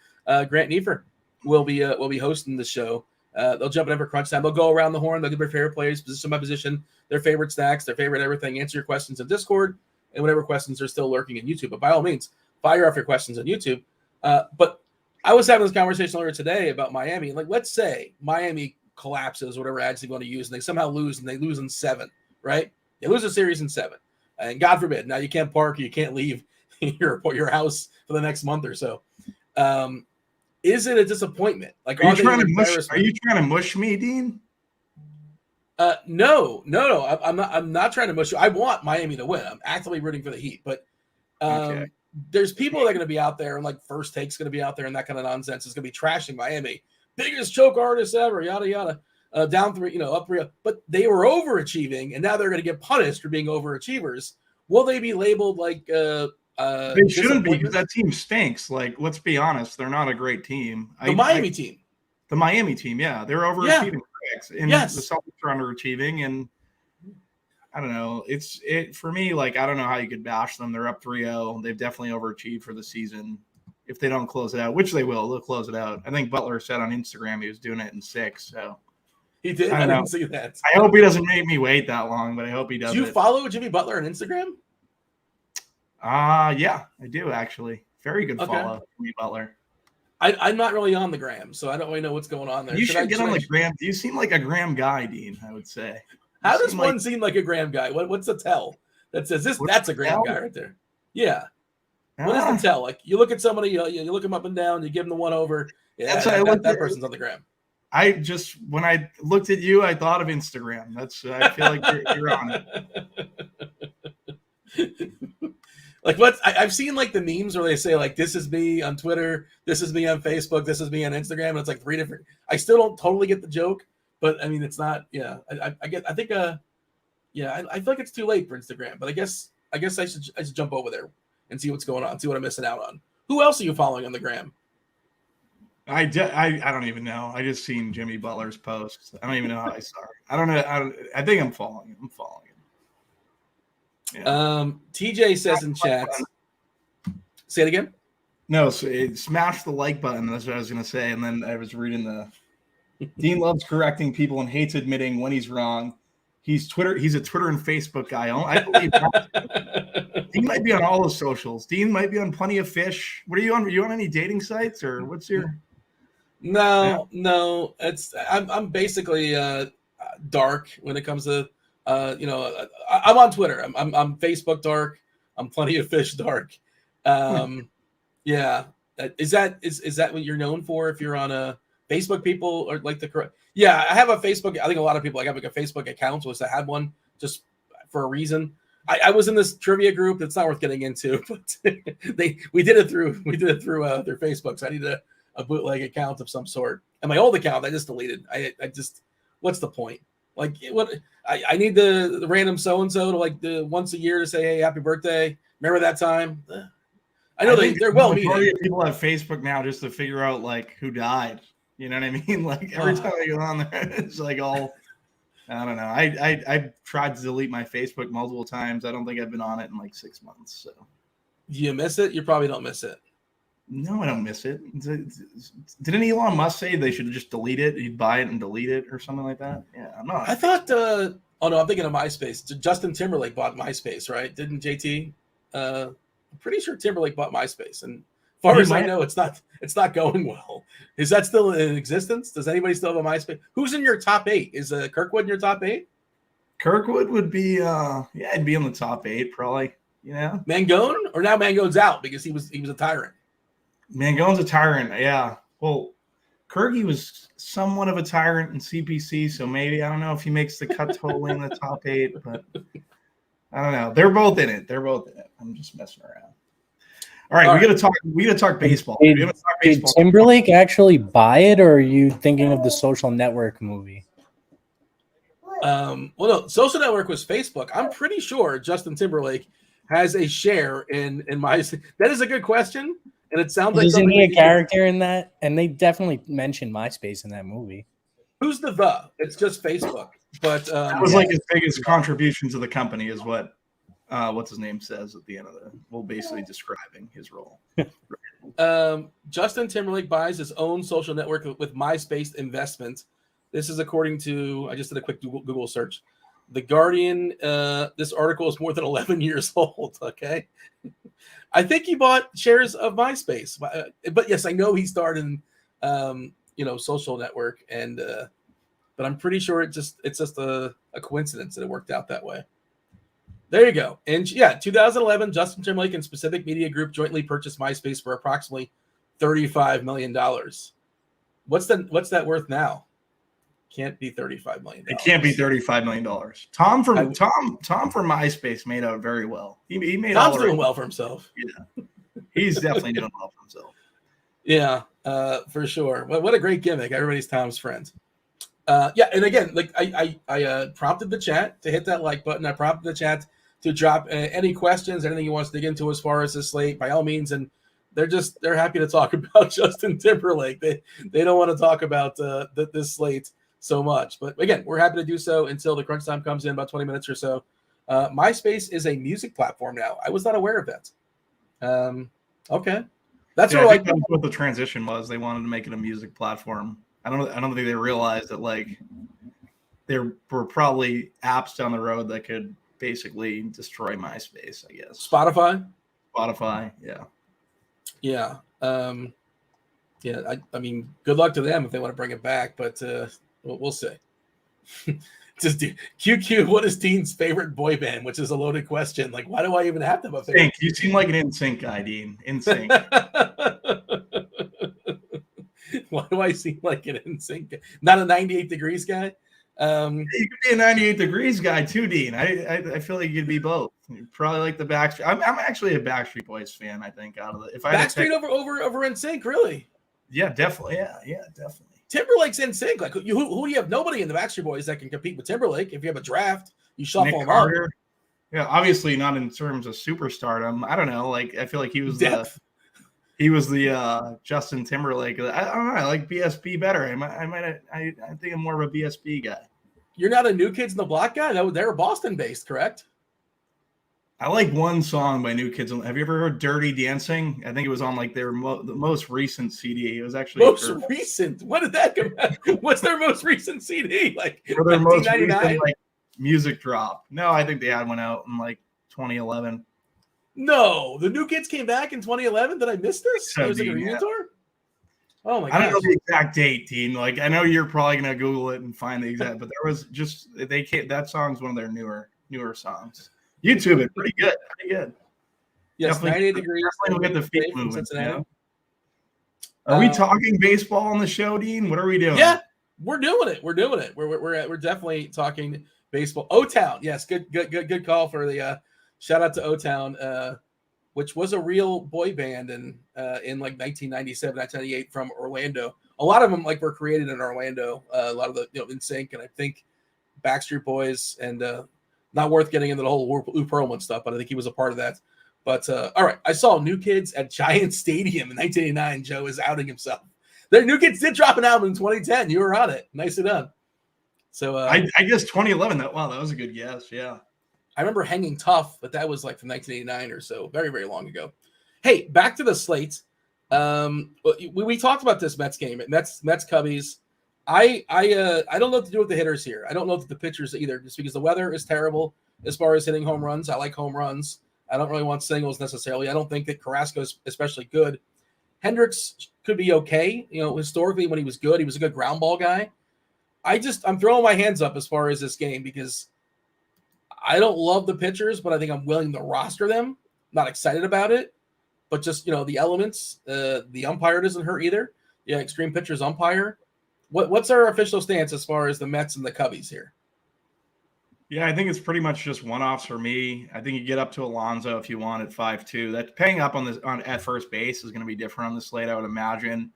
Grant Neiffer will be hosting the show. They'll jump in for crunch time. They'll go around the horn. They'll give their favorite players, position by position, their favorite stacks, their favorite everything. Answer your questions in Discord and whatever questions are still lurking in YouTube. But by all means, fire off your questions on YouTube. But I was having this conversation earlier today about Miami. Like, let's say Miami collapses, whatever ads they want to use, and they somehow lose, and they lose in 7, right? They lose a series in 7. And God forbid, now you can't park, you can't leave your house for the next month or so. Is it a disappointment? Like, are you trying to mush me, Dean? No. I'm not trying to mush you. I want Miami to win. I'm actively rooting for the Heat, but there's people that are going to be out there, and like First Take's going to be out there, and that kind of nonsense is going to be trashing Miami. Biggest choke artist ever, yada yada. Down 3, up 3, but they were overachieving, and now they're going to get punished for being overachievers. Will they be labeled like? They shouldn't be, because that team stinks. Like, let's be honest, they're not a great team. The Miami team, yeah, they're overachieving. Yeah. And the Celtics are underachieving, and I don't know. It for me. Like, I don't know how you could bash them. They're up 3-0. They've definitely overachieved for the season. If they don't close it out, which they will, they'll close it out. I think Butler said on Instagram he was doing it in 6. So. He did. I didn't see that. I hope he doesn't make me wait that long, but I hope he does. Do you follow Jimmy Butler on Instagram? Yeah, I do actually. Very good follow, Jimmy Butler. I'm not really on the gram, so I don't really know what's going on there. You should get on the gram. You seem like a gram guy, Dean, I would say. How does one seem like a gram guy? What's the tell that says this? That's a gram guy right there. Yeah. What is the tell? Like, you look at somebody, you look them up and down, you give them the one over. Yeah, that person's on the gram. When I looked at you, I thought of Instagram. I feel like you're on it. Like, I've seen like the memes where they say like, this is me on Twitter, this is me on Facebook, this is me on Instagram, and it's like 3 different. I still don't totally get the joke, but I mean, it's not. Yeah, I feel like it's too late for Instagram, but I guess I should jump over there and see what's going on, see what I'm missing out on. Who else are you following on the gram? I don't even know. I just seen Jimmy Butler's post. I don't even know how I saw it. I don't know. I think I'm following him. Yeah. TJ says in chat. Say it again. No, so smash the like button. That's what I was going to say. And then I was reading Dean loves correcting people and hates admitting when he's wrong. He's a Twitter and Facebook guy. I believe that. Dean might be on all the socials. Dean might be on Plenty of Fish. What are you on? Are you on any dating sites, or what's your? No. I'm basically dark when it comes to I'm on Twitter. I'm Facebook dark. I'm Plenty of Fish dark. Yeah. Is that what you're known for? If you're on a Facebook, people or like yeah, I have a Facebook. I think a lot of people have like a Facebook account, so I had one just for a reason. I was in this trivia group that's not worth getting into, but we did it through their Facebook. So I need a bootleg account of some sort. And my old account I just deleted. I just, what's the point? Like, what I need the random so and so to like the once a year to say, hey, happy birthday. Remember that time? I know they're well meaning. Majority of people have Facebook now just to figure out like who died. You know what I mean? Like every time I go on there, it's like all. I don't know. I tried to delete my Facebook multiple times. I don't think I've been on it in like 6 months. So, do you miss it? You probably don't miss it. No, I don't miss it. Didn't Elon Musk say they should just delete it? He'd buy it and delete it or something like that? Yeah, I'm not. I thought. Oh no, I'm thinking of MySpace. Justin Timberlake bought MySpace, right? Didn't JT? I'm pretty sure Timberlake bought MySpace, and Far as I know, it's not going well. Is that still in existence? Does anybody still have a MySpace? Who's in your top 8? Is Kirkwood in your top 8? Kirkwood would be it'd be in the top 8 probably. Yeah. Mangone, or now Mangone's out because he was a tyrant. Mangone's a tyrant. Yeah. Well, Kirky was somewhat of a tyrant in CPC, so maybe I don't know if he makes the cut totally in the top 8, but I don't know. They're both in it. I'm just messing around. All right, we gotta talk baseball. Did Timberlake actually buy it, or are you thinking of the Social Network movie? Well, no, Social Network was Facebook. I'm pretty sure Justin Timberlake has a share in MySpace. That is a good question, and it sounds like isn't he a character in that? And they definitely mentioned MySpace in that movie. Who's the? It's just Facebook, but that was like his biggest contribution to the company, is what what's his name says at the end of basically describing his role. Justin Timberlake buys his own social network with MySpace investment. This is according to, I just did a quick Google search. The Guardian, this article is more than 11 years old, okay? I think he bought shares of MySpace. But yes, I know he started in, social network, and but I'm pretty sure it's just a coincidence that it worked out that way. There you go. And yeah, 2011, Justin Timberlake and Specific Media Group jointly purchased MySpace for approximately $35 million. What's that worth now? Can't be $35 million. It can't be $35 million. Tom from MySpace made out very well. He made Tom's doing well for himself. Yeah, he's definitely doing well for himself. Yeah, for sure. What a great gimmick. Everybody's Tom's friend. Yeah, and again, like I prompted the chat to hit that like button. I prompted the chat to drop any questions, anything you want to dig into as far as this slate, by all means. And they're happy to talk about Justin Timberlake. They don't want to talk about this slate so much. But again, we're happy to do so until the crunch time comes in about 20 minutes or so. MySpace is a music platform now. I was not aware of that. Okay, that's I think that's what the transition was. They wanted to make it a music platform. I don't think they realized that like there were probably apps down the road that could basically destroy MySpace, I guess. Spotify, yeah. Yeah. I mean, good luck to them if they want to bring it back, but we'll see. Just QQ, what is Dean's favorite boy band? Which is a loaded question. Like, why do I even have to have a favorite? You seem like an NSYNC guy, Dean. NSYNC. Why do I seem like an NSYNC? Not a 98 Degrees guy? You could be a 98 Degrees guy too, Dean. I feel like you could be both. You probably like the Backstreet. I'm actually a Backstreet Boys fan. I think out of the Backstreet over NSYNC, really? Yeah, definitely. Yeah, definitely. Timberlake's NSYNC. Like who do you have? Nobody in the Backstreet Boys that can compete with Timberlake. If you have a draft, you shuffle Nick them Carter. up. Yeah, obviously not in terms of superstardom. I don't know. Like I feel like he was Depth. the Justin Timberlake. I don't know. I like BSB better. I think I'm more of a BSB guy. You're not a New Kids on the Block guy? No, they're Boston based, correct? I like one song by New Kids. Have you ever heard "Dirty Dancing"? I think it was on like their the most recent CD. It was actually recent. When did that come out? What's their most recent CD? Like their most recent like music drop? No, I think they had one out in like 2011. No, the New Kids came back in 2011. Did I miss this? It was like a reunion tour. Oh my god! I don't know the exact date, Dean. Like I know you're probably gonna Google it and find the exact, but there was just they can't. That song's one of their newer songs. YouTube it, pretty good. Yes, definitely, 98 Degrees. Definitely get the feet moving. You know? Are we talking baseball on the show, Dean? What are we doing? Yeah, we're doing it. We're definitely talking baseball. O-Town, yes, good call for the shout out to O-Town, which was a real boy band in like 1997, 1998 from Orlando. A lot of them like were created in Orlando. A lot of the NSYNC and I think Backstreet Boys and. Not worth getting into the whole Lou Pearlman stuff, but I think he was a part of that. But all right, I saw New Kids at Giant Stadium in 1989. Joe is outing himself. Their New Kids did drop an album in 2010. You were on it. Nicely done. So I guess 2011. That was a good guess. Yeah, I remember Hanging Tough, but that was like from 1989 or so, very very long ago. Hey, back to the slate. We talked about this Mets game. Mets Cubbies. I don't know what to do with the hitters here. I don't know with the pitchers either, just because the weather is terrible as far as hitting home runs. I like home runs. I don't really want singles necessarily. I don't think that Carrasco is especially good. Hendricks could be okay. Historically when he was good, he was a good ground ball guy. I'm throwing my hands up as far as this game because I don't love the pitchers, but I think I'm willing to roster them. Not excited about it, but just, the elements. The umpire doesn't hurt either. Yeah, extreme pitchers umpire. What's our official stance as far as the Mets and the Cubbies here? Yeah, I think it's pretty much just one-offs for me. I think you get up to Alonso if you want at 5-2. That paying up at first base is going to be different on the slate, I would imagine.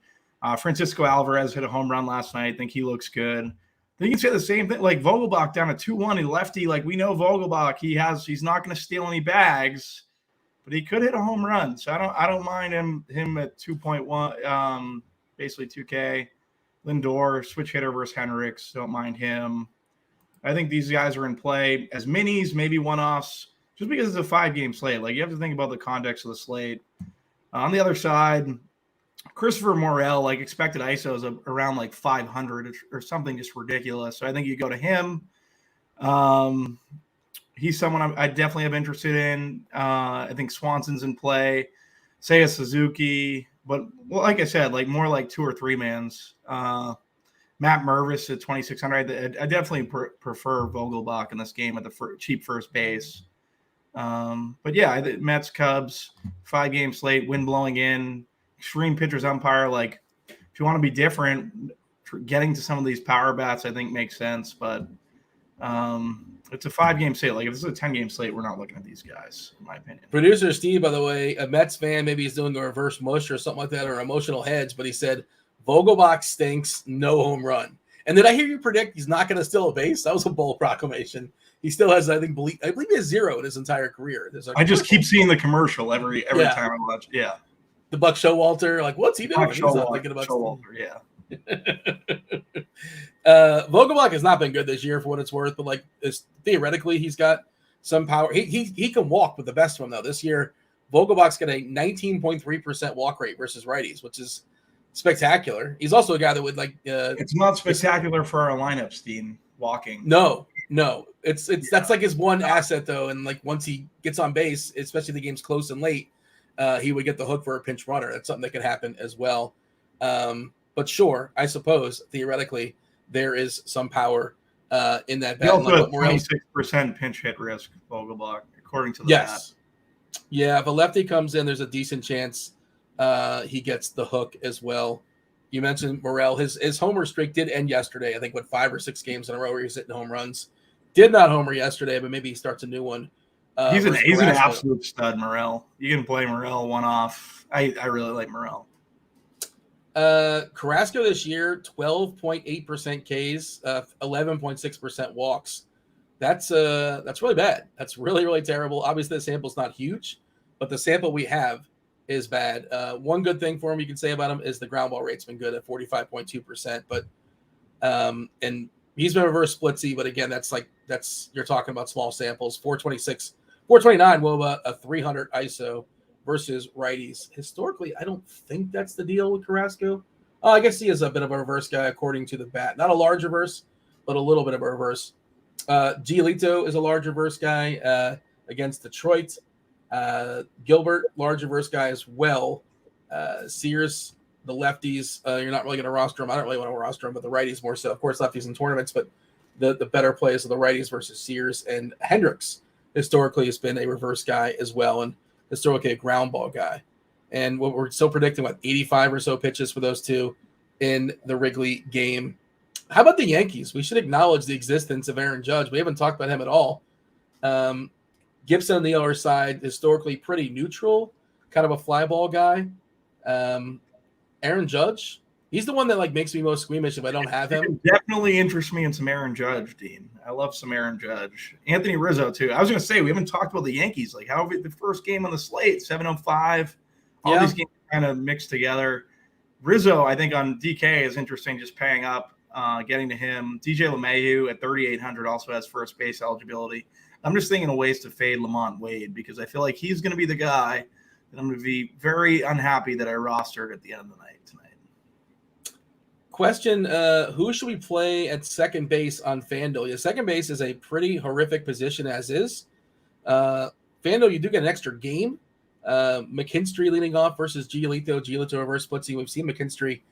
Francisco Alvarez hit a home run last night. I think he looks good. I think you can say the same thing. Like Vogelbach down at 2-1, he lefty. Like we know Vogelbach, he's not going to steal any bags, but he could hit a home run. So I don't mind him at 2.1, basically 2K. Lindor, switch hitter versus Hendricks. Don't mind him. I think these guys are in play as minis, maybe one-offs, just because it's a 5-game slate. Like you have to think about the context of the slate. On the other side, Christopher Morel, like expected ISO is around like 500 or something just ridiculous. So I think you go to him. He's someone I definitely have interested in. I think Swanson's in play. Seiya Suzuki, but like I said, like more like 2 or 3 mans. Matt Mervis at 2,600. I definitely prefer Vogelbach in this game at the cheap first base. But yeah, Mets, Cubs, 5-game slate, wind blowing in, extreme pitchers umpire. Like if you want to be different, getting to some of these power bats, I think makes sense. But it's a 5-game slate. Like if this is a 10-game slate, we're not looking at these guys, in my opinion. Producer Steve, by the way, a Mets fan, maybe he's doing a reverse mush or something like that, or emotional hedge, but he said Vogelbach stinks, no home run. And did I hear you predict he's not going to steal a base? That was a bold proclamation. He still has, I believe he has 0 in his entire career. I just keep seeing the commercial every time I watch. Yeah. The Buck Showalter, like, what's he doing? He's not thinking about Showalter, yeah. Vogelbach has not been good this year for what it's worth, but like theoretically he's got some power. He can walk with the best of them though. This year, Vogelbach's got a 19.3% walk rate versus righties, which is spectacular. He's also a guy that would like. It's not spectacular for our lineups, Dean. Walking. No. That's like his one asset though, and like once he gets on base, especially if the game's close and late, he would get the hook for a pinch runner. That's something that could happen as well. But sure, I suppose theoretically there is some power in that bet. He also has 26% pinch hit risk, Vogelbach, according to the bet. Yeah, if a lefty comes in, there's a decent chance he gets the hook as well. You mentioned Morel. His homer streak did end yesterday. I think 5 or 6 games in a row where he's hitting home runs. Did not homer yesterday, but maybe he starts a new one. He's an absolute stud, Morel. You can play Morel one-off. I really like Morel. Carrasco this year, 12.8% Ks, 11.6% walks. That's really bad. That's really, really terrible. Obviously, the sample's not huge, but the sample we have is bad. One good thing for him you can say about him is the ground ball rate's been good at 45.2%, but and he's been reverse splitsy, but again, that's you're talking about small samples. 429 Woba, a 300 ISO versus righties. Historically, I don't think that's the deal with Carrasco. I guess he is a bit of a reverse guy according to the bat. Not a large reverse, but a little bit of a reverse. Giolito is a large reverse guy against Detroit. Gilbert, large reverse guy as well. Sears, the lefties, you're not really going to roster them. I don't really want to roster them, but the righties more so. Of course, lefties in tournaments, but the better plays are the righties versus Sears. And Hendricks historically has been a reverse guy as well, and historically a ground ball guy. And what we're still predicting, 85 or so pitches for those two in the Wrigley game. How about the Yankees? We should acknowledge the existence of Aaron Judge. We haven't talked about him at all. Gibson on the other side, historically pretty neutral, kind of a fly ball guy. Aaron Judge, he's the one that makes me most squeamish if I don't have him. It definitely interests me in some Aaron Judge, Dean. I love some Aaron Judge. Anthony Rizzo, too. I was going to say, we haven't talked about the Yankees. Like, how the first game on the slate, 7:05. All these games kind of mixed together. Rizzo, I think, on DK is interesting, just paying up, getting to him. DJ LeMahieu at 3,800 also has first base eligibility. I'm just thinking of ways to fade Lamont Wade because I feel like he's going to be the guy that I'm going to be very unhappy that I rostered at the end of the night tonight. Question, who should we play at second base on FanDuel? Yeah, second base is a pretty horrific position as is. FanDuel, you do get an extra game McKinstry leading off versus Giolito. Giolito reverse splitsy. We've seen McKinstry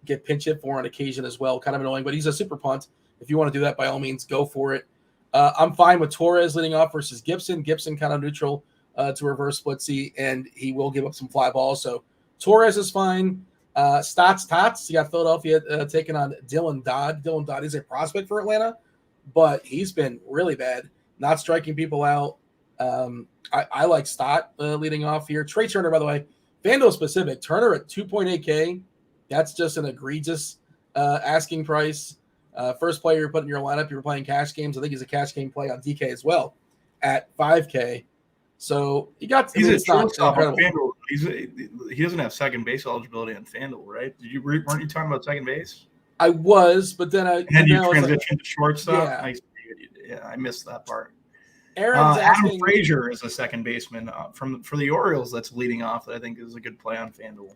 get pinch hit for on occasion as well. Kind of annoying, but he's a super punt. If you want to do that, by all means, go for it. I'm fine with Torres leading off versus Gibson. Gibson kind of neutral to reverse splitsy, and he will give up some fly balls. So Torres is fine. Tots. You got Philadelphia taking on Dylan Dodd. Dylan Dodd is a prospect for Atlanta, but he's been really bad, not striking people out. I like Stott leading off here. Trey Turner, by the way, Fanduel specific. Turner at 2.8K. That's just an egregious asking price. First player you put in your lineup, you were playing cash games. I think he's a cash game play on DK as well at 5K. So you got. He's a shortstop on FanDuel. He doesn't have second base eligibility on FanDuel, right? Weren't you talking about second base? I was, but then you transitioned to shortstop. Yeah, I missed that part. Adam Frazier is a second baseman for the Orioles that's leading off. That I think is a good play on FanDuel.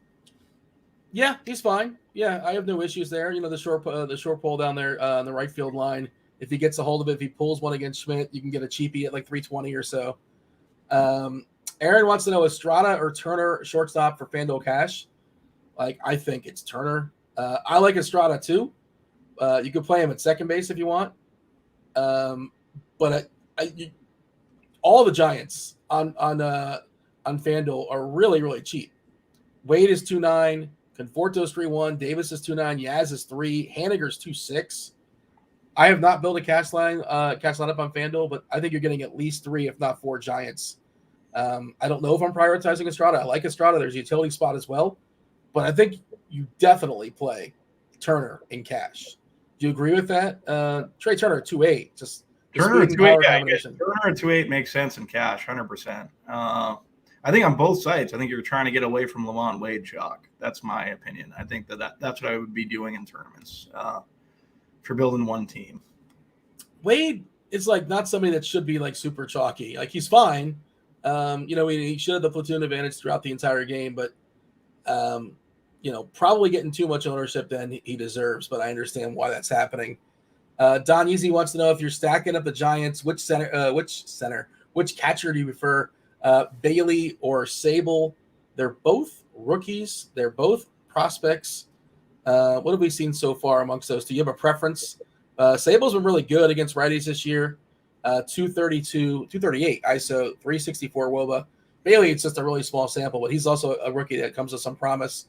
Yeah, he's fine. Yeah, I have no issues there. You know, the short pole down there on the right field line. If he gets a hold of it, if he pulls one against Schmidt, you can get a cheapie at like 320 or so. Aaron wants to know Estrada or Turner shortstop for FanDuel cash. Like, I think it's Turner. I like Estrada too. You could play him at second base if you want. But all the Giants on FanDuel are really, really cheap. Wade is 2.9, Conforto's 3.1, Davis is 2.9, Yaz is 3, Haniger's 2.6. I have not built a cash lineup on FanDuel, but I think you're getting at least 3, if not 4 Giants. I don't know if I'm prioritizing Estrada. I like Estrada. There's a utility spot as well, but I think you definitely play Turner in cash. Do you agree with that? Trey Turner at 2.8. Just Turner at 2.8. Turner at 2.8 makes sense in cash, 100%. I think on both sides, I think you're trying to get away from Lamont Wade chalk. That's my opinion. I think that's what I would be doing in tournaments for building one team. Wade is like not somebody that should be like super chalky. Like he's fine. He should have the platoon advantage throughout the entire game, but probably getting too much ownership than he deserves. But I understand why that's happening. Don Easy wants to know if you're stacking up the Giants, which catcher do you prefer? Bailey or Sable? They're both rookies. They're both prospects. What have we seen so far amongst those? Do you have a preference? Sable's been really good against righties this year. 238 ISO, 364 WOBA. Bailey, it's just a really small sample, but he's also a rookie that comes with some promise.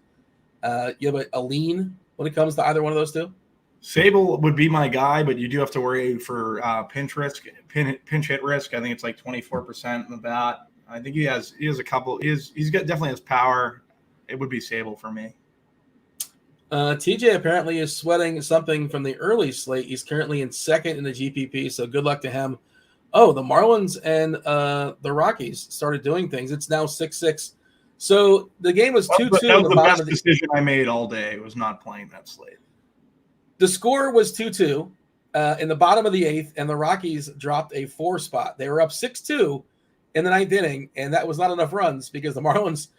You have a lean when it comes to either one of those two? Sable would be my guy, but you do have to worry for pinch hit risk. I think it's like 24% in the bat. I think he has a couple. Definitely has power. It would be Sable for me. TJ apparently is sweating something from the early slate. He's currently in second in the GPP, so good luck to him. Oh, the Marlins and the Rockies started doing things. It's now 6-6. So the game was 2-2. That was the best decision I made all day. Was not playing that slate. The score was 2-2 in the bottom of the 8th, and the Rockies dropped a 4 spot. They were up 6-2 in the 9th inning, and that was not enough runs because the Marlins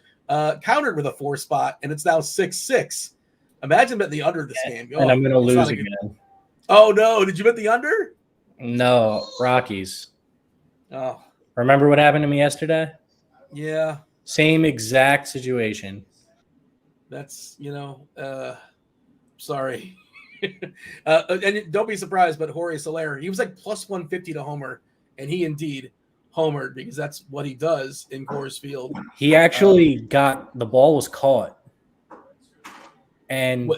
countered with a 4 spot, and it's now 6-6. Imagine betting the under this game. And I'm going to lose again. Oh, no. Did you bet the under? No, Rockies. Oh. Remember what happened to me yesterday? Yeah. Same exact situation. That's, sorry. And don't be surprised, but Jorge Soler, he was like plus 150 to homer, and he indeed homered because that's what he does in Coors Field. He actually the ball was caught. And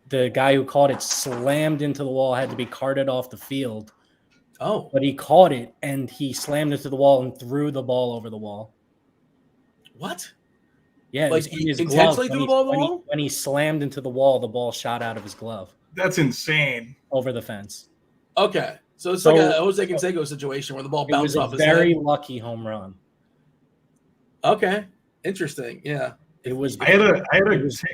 the guy who caught it slammed into the wall, had to be carted off the field. Oh. But he caught it, and he slammed into the wall and threw the ball over the wall. What? Yeah. Like he intentionally threw the ball over the wall? When he slammed into the wall, the ball shot out of his glove. That's insane. Over the fence. Okay. So it's like a Jose Canseco situation where the ball bounced off his head. It was a very lucky home run. Okay. Interesting. Yeah. It was. I had a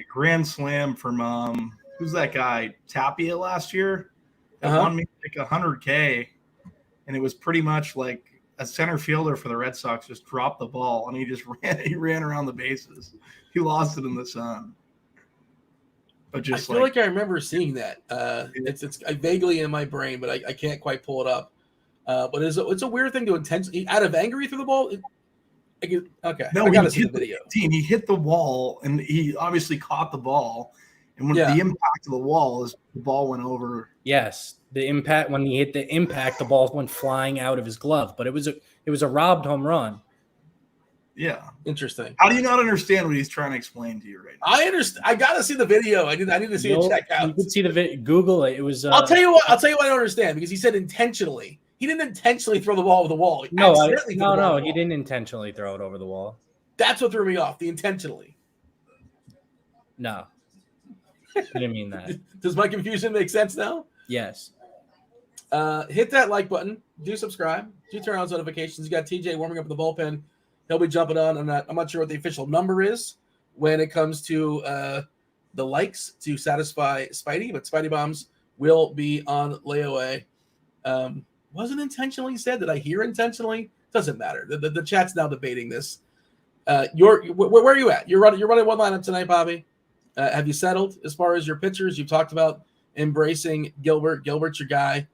grand slam from who's that guy? Tapia last year. That won me like $100K, and it was pretty much like a center fielder for the Red Sox just dropped the ball and he just ran around the bases. He lost it in the sun. But just I feel like I remember seeing that. It's vaguely in my brain, but I can't quite pull it up. But it's a weird thing to intentionally out of anger through the ball. Okay, No, I he gotta see the hit the video. 15. He hit the wall, and he obviously caught the ball. And when the impact of the wall is the ball went over. Yes, the impact when he hit the impact, the ball went flying out of his glove. But it was a robbed home run. Yeah, Interesting. How do you not understand what he's trying to explain to you right now? I understand. I gotta see the video. I need to see it check out. You could see the video. Google it. It was. I'll tell you what. I don't understand because he said intentionally. He didn't intentionally throw the ball over the wall. No, he didn't intentionally throw it over the wall. That's what threw me off. The intentionally. No, I didn't mean that. Does my confusion make sense now? Yes. Hit that like button. Do subscribe. Do turn on notifications. You got TJ warming up in the bullpen. He'll be jumping on. I'm not sure what the official number is when it comes to the likes to satisfy Spidey, but Spidey Bombs will be on layaway. Wasn't intentionally said. Did I hear intentionally? Doesn't matter. The chat's now debating this. Where are you at? You're running one lineup tonight, Bobby. Have you settled as far as your pitchers? You've talked about embracing Gilbert. Gilbert's your guy,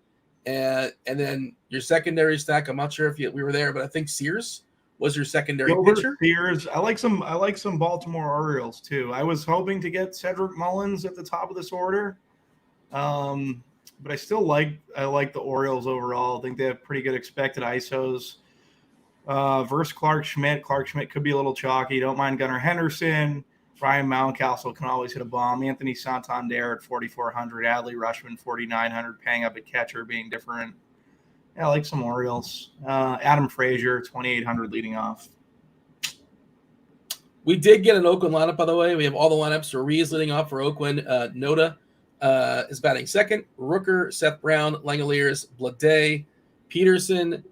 and then your secondary stack. I'm not sure if we were there, but I think Sears was your secondary pitcher. Sears. I like some Baltimore Orioles too. I was hoping to get Cedric Mullins at the top of this order, but I still like the Orioles overall. I think they have pretty good expected ISOs. Versus Clark Schmidt. Clark Schmidt could be a little chalky. Don't mind Gunnar Henderson. Ryan Mountcastle can always hit a bomb. Anthony Santander at 4,400. Adley Rushman 4,900. Paying up at catcher being different. Yeah, I like some Orioles. Adam Frazier 2,800 leading off. We did get an Oakland lineup, by the way. We have all the lineups. Ruiz leading off for Oakland. Noda is batting second. Rooker, Seth Brown, Langoliers, Blade, Peterson,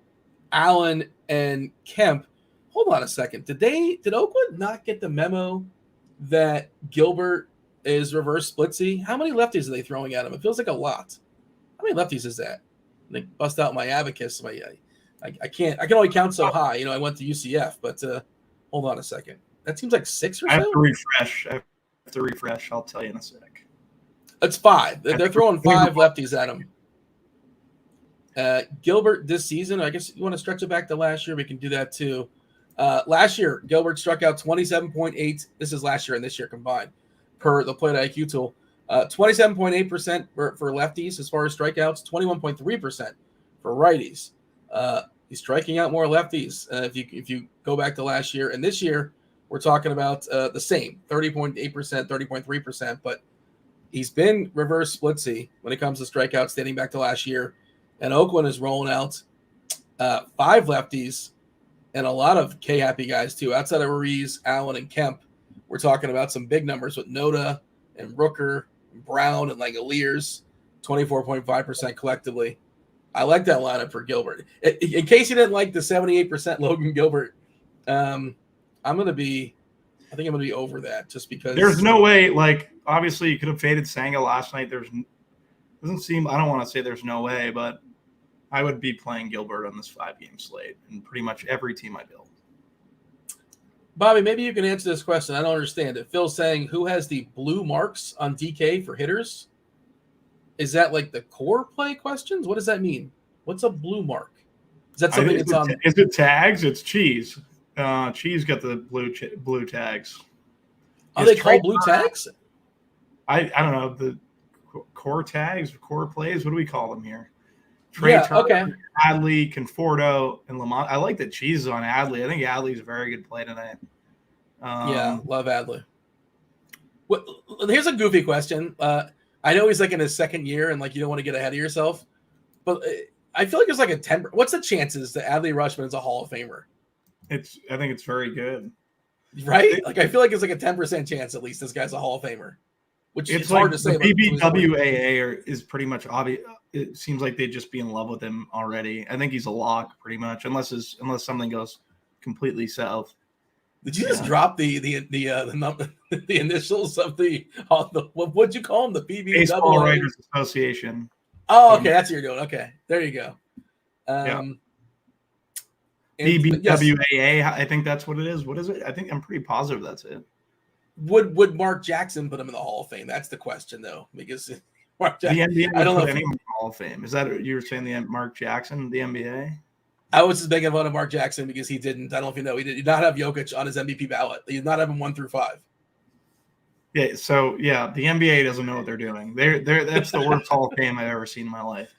Allen, and Kemp. Hold on a second. Did Oakland not get the memo that Gilbert is reverse splitsy? How many lefties are they throwing at him? It feels like a lot. How many lefties is that? They bust out my abacus. I can't. I can only count so high. I went to UCF, but hold on a second. That seems like 6 or so. I have to refresh. I'll tell you in a sec. It's 5. They're throwing 5 lefties at him. Gilbert this season, I guess you want to stretch it back to last year. We can do that too. Last year, Gilbert struck out 27.8. This is last year and this year combined per the Plate IQ tool. 27.8% for lefties as far as strikeouts, 21.3% for righties. He's striking out more lefties if you go back to last year. And this year, we're talking about the same, 30.8%, 30.3%. But he's been reverse splitsy when it comes to strikeouts dating back to last year. And Oakland is rolling out 5 lefties and a lot of K-happy guys, too. Outside of Ruiz, Allen, and Kemp, we're talking about some big numbers with Noda and Rooker, and Brown, and Langoliers, 24.5% collectively. I like that lineup for Gilbert. In case you didn't like the 78% Logan Gilbert, I think I'm going to be over that just because. There's no way, obviously you could have faded Senga last night. I don't want to say there's no way, but I would be playing Gilbert on this 5-game slate in pretty much every team I build. Bobby, maybe you can answer this question. I don't understand it. Phil's saying, who has the blue marks on DK for hitters? Is that like the core play questions? What does that mean? What's a blue mark? Is that something that's on? Is it tags? It's Cheese. Cheese got the blue tags. Are they called blue tags? I don't know. The core tags, core plays. What do we call them here? Trey Turner, okay. Adley, Conforto, and Lamont. I like that Cheese is on Adley. I think Adley's a very good play tonight. Love Adley. Here's a goofy question. I know he's in his second year and you don't want to get ahead of yourself, but I feel like there's a 10. What's the chances that Adley Rushman is a Hall of Famer? I think it's very good. Right? I feel like it's a 10% chance at least this guy's a Hall of Famer. Which it's hard to say. The BBWAA is pretty much obvious. It seems like they'd just be in love with him already. I think he's a lock pretty much, unless something goes completely south. Did you just drop the number, the initials of what'd you call him? The BBWAA? Baseball Writers Association. Oh, okay, that's what you're doing. Okay, there you go. BBWAA, yes. I think that's what it is. What is it? I'm pretty positive that's it. Would Mark Jackson put him in the Hall of Fame? That's the question, though, because Mark Jackson. The NBA I don't know. Anyone in the Hall of Fame. Is that you were saying? The Mark Jackson, the NBA. I was just making fun of Mark Jackson because he didn't. I don't know if you know, he did not have Jokic on his MVP ballot. He did not have him 1 through 5. Yeah, so yeah, the NBA doesn't know what they're doing. That's the worst Hall of Fame I've ever seen in my life.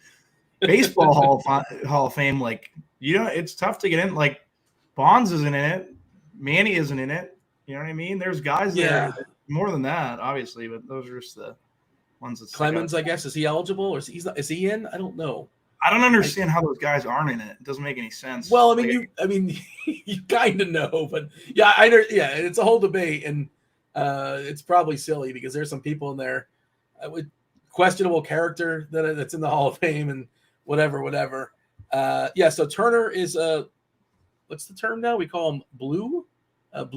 Baseball Hall of Fame, like, it's tough to get in. Like, Bonds isn't in it, Manny isn't in it. You know what I mean? There's guys there more than that, obviously, but those are just the ones that Clemens, I guess, is he eligible or is he in? I don't know. I don't understand how those guys aren't in it. It doesn't make any sense. Well, I mean, you kind of know, but yeah, it's a whole debate, and it's probably silly because there's some people in there with questionable character that's in the Hall of Fame and whatever. So Turner is what's the term now? We call him blue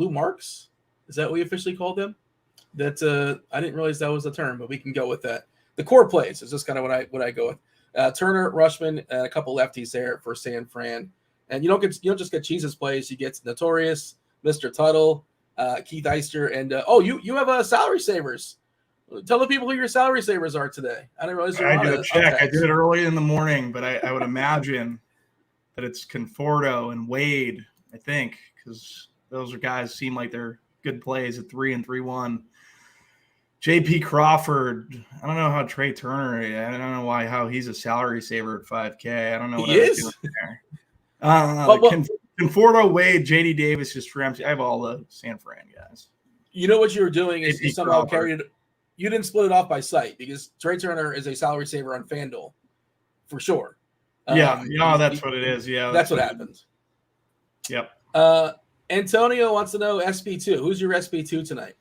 marks. Is that what we officially called him? That I didn't realize that was the term, but we can go with that. The core plays is just kind of what I go with. Turner, Rushman, and a couple lefties there for San Fran. And you don't just get Jesus plays. You get Notorious, Mr. Tuttle, Keith Eister, and you have salary savers. Tell the people who your salary savers are today. I didn't realize I did a check. I did it early in the morning, but I would imagine that it's Conforto and Wade, I think, because those are guys seem like they're good plays at 3 and 3-1. JP Crawford. I don't know how Trey Turner. I don't know how he's a salary saver at 5K. I don't know what he is. There. Conforto, Wade, JD Davis, just Ramsey. I have all the San Fran guys. You know what you were doing is you somehow carried it. You didn't split it off by site because Trey Turner is a salary saver on FanDuel for sure. That's what it is. Yeah, that's what happens. Yep. Antonio wants to know SP2. Who's your SP2 tonight?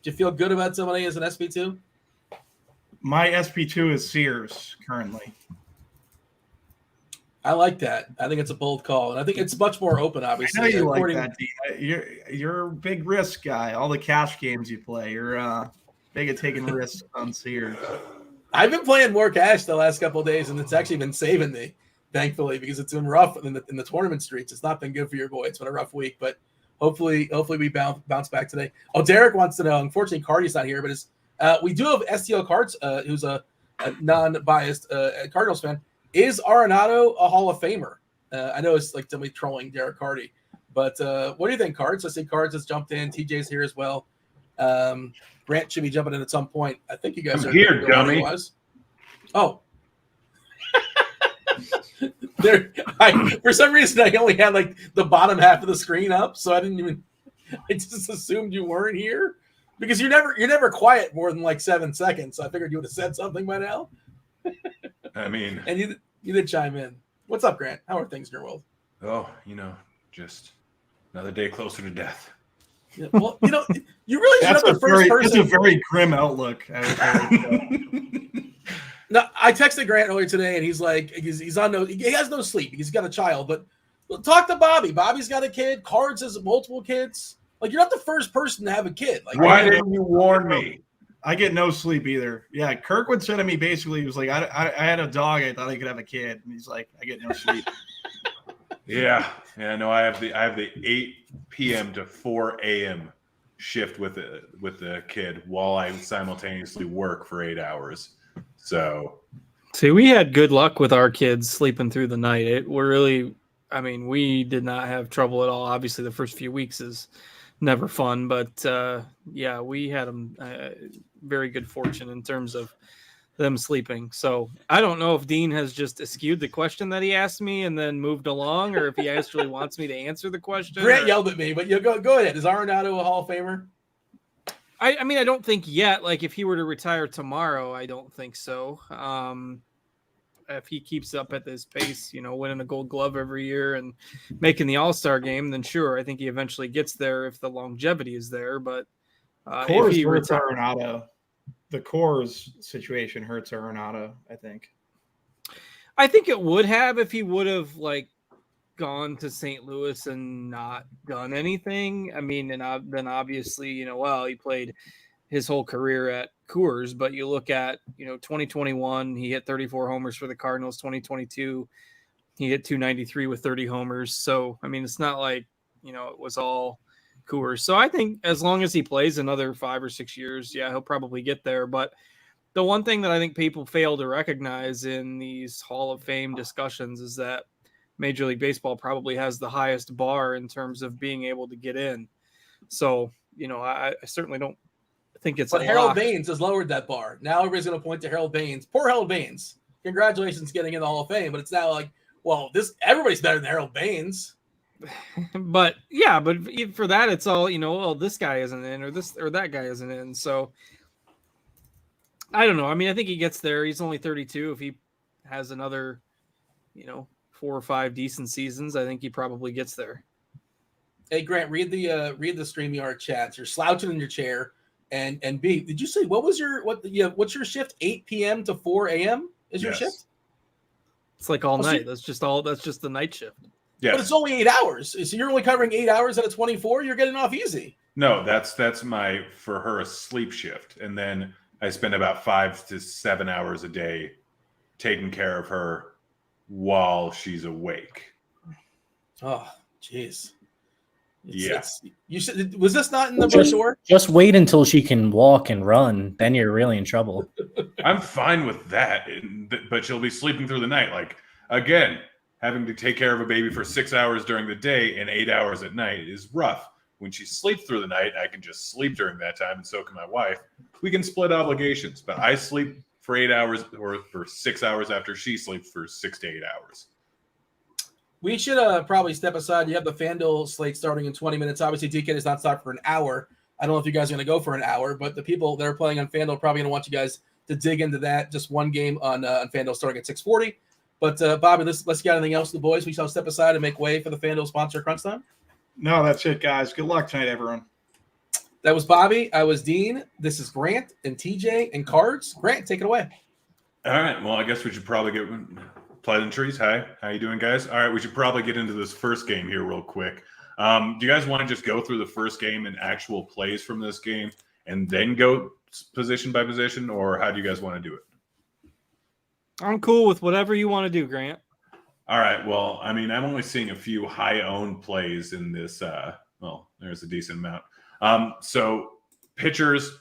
Do you feel good about somebody as an SP2? My SP2 is Sears currently. I like that. I think it's a bold call, and I think it's much more open. Obviously, I know you like that. You're a big risk guy. All the cash games you play, you're big at taking risks on Sears. I've been playing more cash the last couple of days, and it's actually been saving me, thankfully, because it's been rough in the tournament streets. It's not been good for your boy. It's been a rough week, but hopefully we bounce back today. Oh, Derek wants to know. Unfortunately, Cardi's not here, but we do have STL Cards, who's a non-biased Cardinals fan. Is Arenado a Hall of Famer? I know it's like somebody trolling Derek Cardi, but what do you think, Cards? I see Cards has jumped in. TJ's here as well. Grant should be jumping in at some point. I think you guys are here, dummy. Oh. For some reason, I only had like the bottom half of the screen up, so I just assumed you weren't here because you're never quiet more than like 7 seconds. So I figured you would have said something by now. I mean, and you did chime in. What's up, Grant? How are things in your world? Oh, just another day closer to death. Yeah, well, you really that's the first person. That's a very grim outlook. No, I texted Grant earlier today, and he's like, he's on he has no sleep. He's got a child, but talk to Bobby. Bobby's got a kid. Cards has multiple kids. Like, you're not the first person to have a kid. Like, why didn't you warn me? I get no sleep either. Yeah, Kirkwood said to me basically, he was like, I had a dog. I thought I could have a kid, and he's like, I get no sleep. Yeah. No, I have the 8 p.m. to 4 a.m. shift with the kid while I simultaneously work for 8 hours. So, see, we had good luck with our kids sleeping through the night. We did not have trouble at all. Obviously, the first few weeks is never fun, but we had them very good fortune in terms of them sleeping. So I don't know if Dean has just eschewed the question that he asked me and then moved along, or if he actually wants me to answer the question. Grant yelled at me, but you go ahead. Is Arenado a Hall of Famer? I mean, I don't think yet. Like, if he were to retire tomorrow, I don't think so. If he keeps up at this pace, winning a Gold Glove every year and making the All-Star game, then sure, I think he eventually gets there if the longevity is there. But if he hurts Arenado, the Coors situation hurts Arenado, I think. I think it would have if he would have gone to St. Louis and not done anything. I mean, and then obviously, he played his whole career at Coors, but you look at, 2021, he hit 34 homers for the Cardinals. 2022, he hit 293 with 30 homers. So, I mean, it's not like, it was all Coors. So I think as long as he plays another 5 or 6 years, he'll probably get there. But the one thing that I think people fail to recognize in these Hall of Fame discussions is that Major League Baseball probably has the highest bar in terms of being able to get in. So, I certainly don't think it's But a Harold lock. Baines has lowered that bar. Now everybody's going to point to Harold Baines. Poor Harold Baines. Congratulations getting in the Hall of Fame. But it's now like, well, everybody's better than Harold Baines. But for that, it's all, well, this guy isn't in or that guy isn't in. So I don't know. I mean, I think he gets there. He's only 32. If he has another, 4 or 5 decent seasons, I think he probably gets there. Hey, Grant, read the StreamYard chats. You're slouching in your chair. And B, did you say what's your shift? 8 p.m. to 4 a.m. is your shift? It's like all night. That's just the night shift. Yes. But it's only 8 hours. So you're only covering 8 hours out of 24. You're getting off easy. No, that's my, for her, a sleep shift. And then I spend about 5 to 7 hours a day taking care of her while she's awake. Oh, jeez. Yes. You said, was this not in the brochure? Just wait until she can walk and run. Then you're really in trouble. I'm fine with that, but she'll be sleeping through the night. Like, again, having to take care of a baby for 6 hours during the day and 8 hours at night is rough. When she sleeps through the night, I can just sleep during that time, and so can my wife. We can split obligations, but I sleep for 8 hours or for 6 hours after she sleeps for 6 to 8 hours. We should probably step aside. You have the Fanduel slate starting in 20 minutes. Obviously, DK does not start for an hour. I don't know if you guys are going to go for an hour, but the people that are playing on Fanduel are probably going to want you guys to dig into that. Just one game on Fanduel starting at 6:40. But Bobby, let's get anything else to the boys. We shall step aside and make way for the Fanduel sponsor Crunch Time. No, that's it, guys. Good luck tonight, everyone. That was Bobby. I was Dean. This is Grant and TJ and Cards. Grant, take it away. All right. Well, I guess we should probably get pleasantries. Hi. How you doing, guys? All right. We should probably get into this first game here real quick. Do you guys want to just go through the first game and actual plays from this game and then go position by position, or how do you guys want to do it? I'm cool with whatever you want to do, Grant. All right. Well, I mean, I'm only seeing a few high-owned plays in this. Well, there's a decent amount. So pitchers,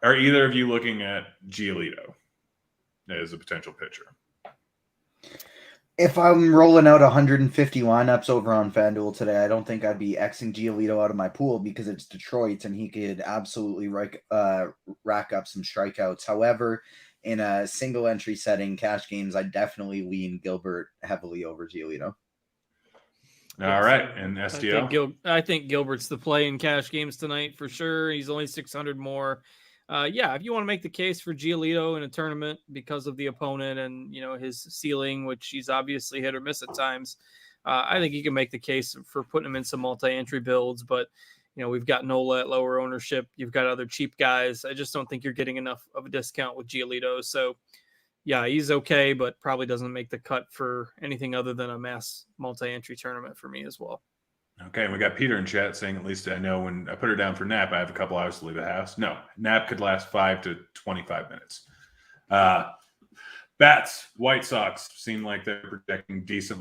are either of you looking at Giolito as a potential pitcher? If I'm rolling out 150 lineups over on FanDuel today, I don't think I'd be Xing Giolito out of my pool because it's Detroit and he could absolutely rack up some strikeouts. However, in a single entry setting, cash games, I definitely lean Gilbert heavily over Giolito. All right, and STL? I think Gilbert's the play in cash games tonight for sure. He's only 600 more. If you want to make the case for Giolito in a tournament because of the opponent and his ceiling, which he's obviously hit or miss at times, I think you can make the case for putting him in some multi-entry builds. But we've got Nola at lower ownership. You've got other cheap guys. I just don't think you're getting enough of a discount with Giolito. So yeah, he's okay, but probably doesn't make the cut for anything other than a mass multi-entry tournament for me as well. Okay, and we got Peter in chat saying, at least I know when I put her down for nap, I have a couple hours to leave the house. No, nap could last 5 to 25 minutes. Bats, White Sox seem like they're projecting decent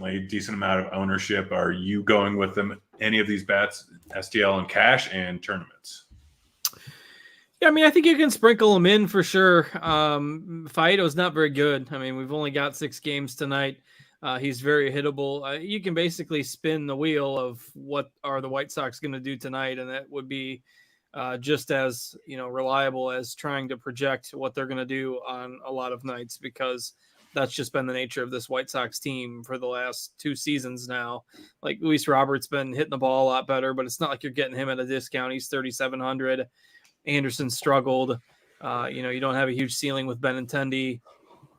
amount of ownership. Are you going with them? Any of these bats, STL and cash and tournaments? Yeah, I mean, I think you can sprinkle them in for sure. Faedo's not very good. I mean, we've only got 6 games tonight. He's very hittable. You can basically spin the wheel of what are the White Sox going to do tonight, and that would be just as reliable as trying to project what they're going to do on a lot of nights, because that's just been the nature of this White Sox team for the last 2 seasons now. Like Luis Robert's been hitting the ball a lot better, but it's not like you're getting him at a discount. He's 3,700. Anderson struggled. You don't have a huge ceiling with Benintendi.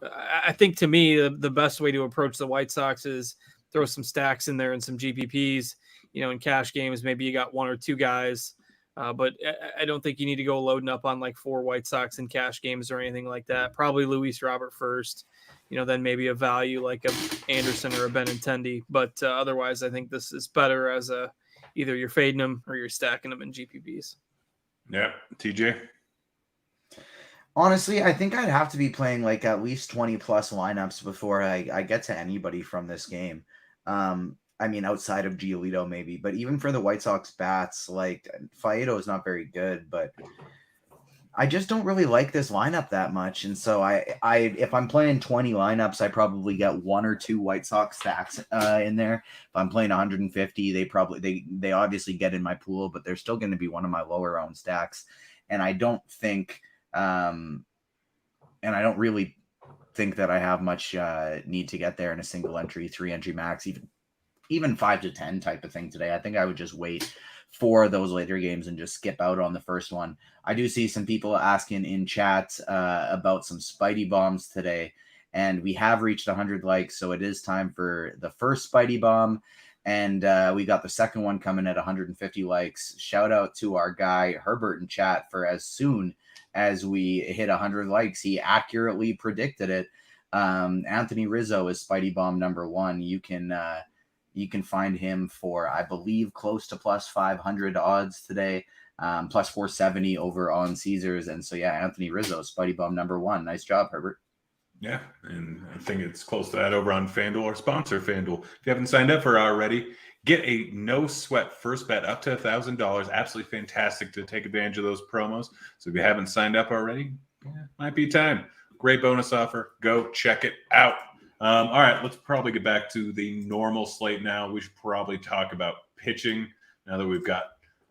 I think to me, the best way to approach the White Sox is throw some stacks in there and some GPPs, in cash games. Maybe you got 1 or 2 guys, but I don't think you need to go loading up on like 4 White Sox in cash games or anything like that. Probably Luis Robert first, then maybe a value like a Anderson or a Benintendi. But otherwise, I think this is better as either you're fading them or you're stacking them in GPPs. Yeah. TJ? Honestly, I think I'd have to be playing like at least 20 plus lineups before I get to anybody from this game. I mean, outside of Giolito maybe, but even for the White Sox bats, like Faedo is not very good, but I just don't really like this lineup that much. And so if I'm playing 20 lineups, I probably get 1 or 2 White Sox stacks in there. If I'm playing 150, they obviously get in my pool, but they're still going to be one of my lower owned stacks. And I don't think, and I don't really think that I have much need to get there in a single entry, 3 entry max, even 5 to 10 type of thing today. I think I would just wait for those later games and just skip out on the first one. I do see some people asking in chat about some Spidey bombs today, and we have reached 100 likes, so it is time for the first Spidey bomb, and we got the second one coming at 150 likes. Shout out to our guy Herbert in chat for as soon as we hit 100 likes, he accurately predicted it. Anthony Rizzo is Spidey bomb number 1. You can find him for, I believe, close to plus 500 odds today, plus 470 over on Caesars. And so, yeah, Anthony Rizzo, Spidey Bum number 1. Nice job, Herbert. Yeah, and I think it's close to that over on FanDuel, our sponsor, FanDuel. If you haven't signed up for it already, get a no-sweat first bet up to $1,000. Absolutely fantastic to take advantage of those promos. So if you haven't signed up already, might be time. Great bonus offer. Go check it out. All right, let's probably get back to the normal slate now. We should probably talk about pitching now that we've got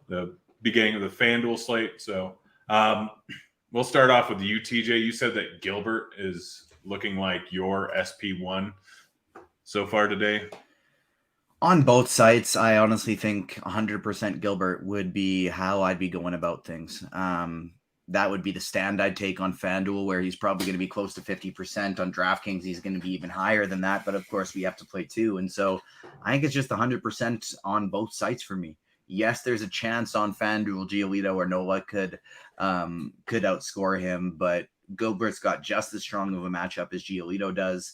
the beginning of the FanDuel slate. So we'll start off with you, TJ. You said that Gilbert is looking like your SP1 so far today. On both sites, I honestly think 100% Gilbert would be how I'd be going about things. That would be the stand I'd take on FanDuel, where he's probably going to be close to 50%. On DraftKings, he's going to be even higher than that. But of course, we have to play 2. And so I think it's just 100% on both sites for me. Yes, there's a chance on FanDuel, Giolito or Nola could outscore him, but Gilbert's got just as strong of a matchup as Giolito does.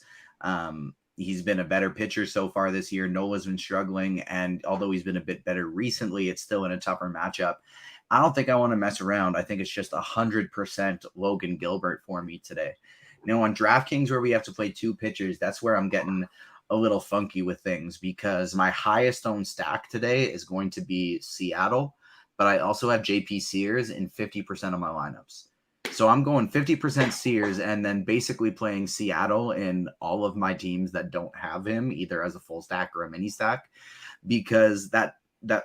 He's been a better pitcher so far this year. Nola's been struggling, and although he's been a bit better recently, it's still in a tougher matchup. I don't think I want to mess around. I think it's just 100% Logan Gilbert for me today. On DraftKings, where we have to play 2 pitchers, that's where I'm getting a little funky with things, because my highest owned stack today is going to be Seattle, but I also have JP Sears in 50% of my lineups. So I'm going 50% Sears and then basically playing Seattle in all of my teams that don't have him, either as a full stack or a mini stack, because that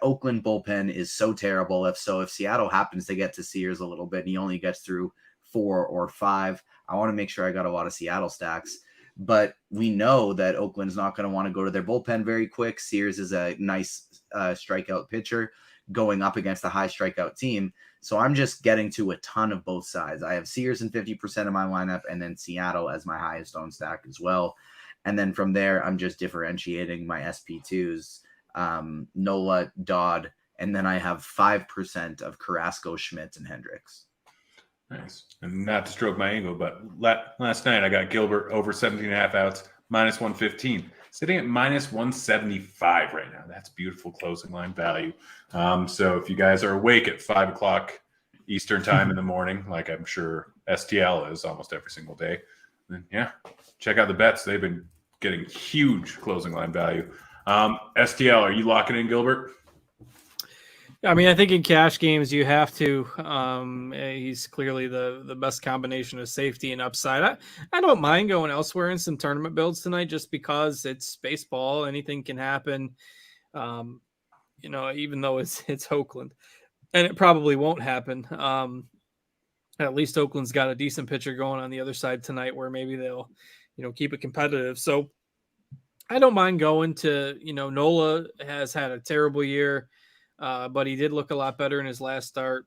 Oakland bullpen is so terrible. If Seattle happens to get to Sears a little bit and he only gets through 4 or 5, I want to make sure I got a lot of Seattle stacks. But we know that Oakland's not going to want to go to their bullpen very quick. Sears is a nice strikeout pitcher going up against a high strikeout team. So I'm just getting to a ton of both sides. I have Sears in 50% of my lineup and then Seattle as my highest owned stack as well. And then from there, I'm just differentiating my SP2s, Nola, Dodd, and then I have 5% of Carrasco, Schmidt, and Hendricks. Nice. And not to stroke my ego, but last night I got Gilbert over 17.5 outs, minus 115. Sitting at minus 175 right now. That's beautiful closing line value. So if you guys are awake at 5 o'clock Eastern time in the morning, like I'm sure STL is almost every single day, then yeah, check out the bets. They've been getting huge closing line value. STL, are you locking in Gilbert? I mean, I think in cash games you have to. He's clearly the best combination of safety and upside. I don't mind going elsewhere in some tournament builds tonight, just because it's baseball. Anything can happen. Even though it's Oakland, and it probably won't happen. At least Oakland's got a decent pitcher going on the other side tonight, where maybe they'll, keep it competitive. So I don't mind going to. Nola has had a terrible year. But he did look a lot better in his last start.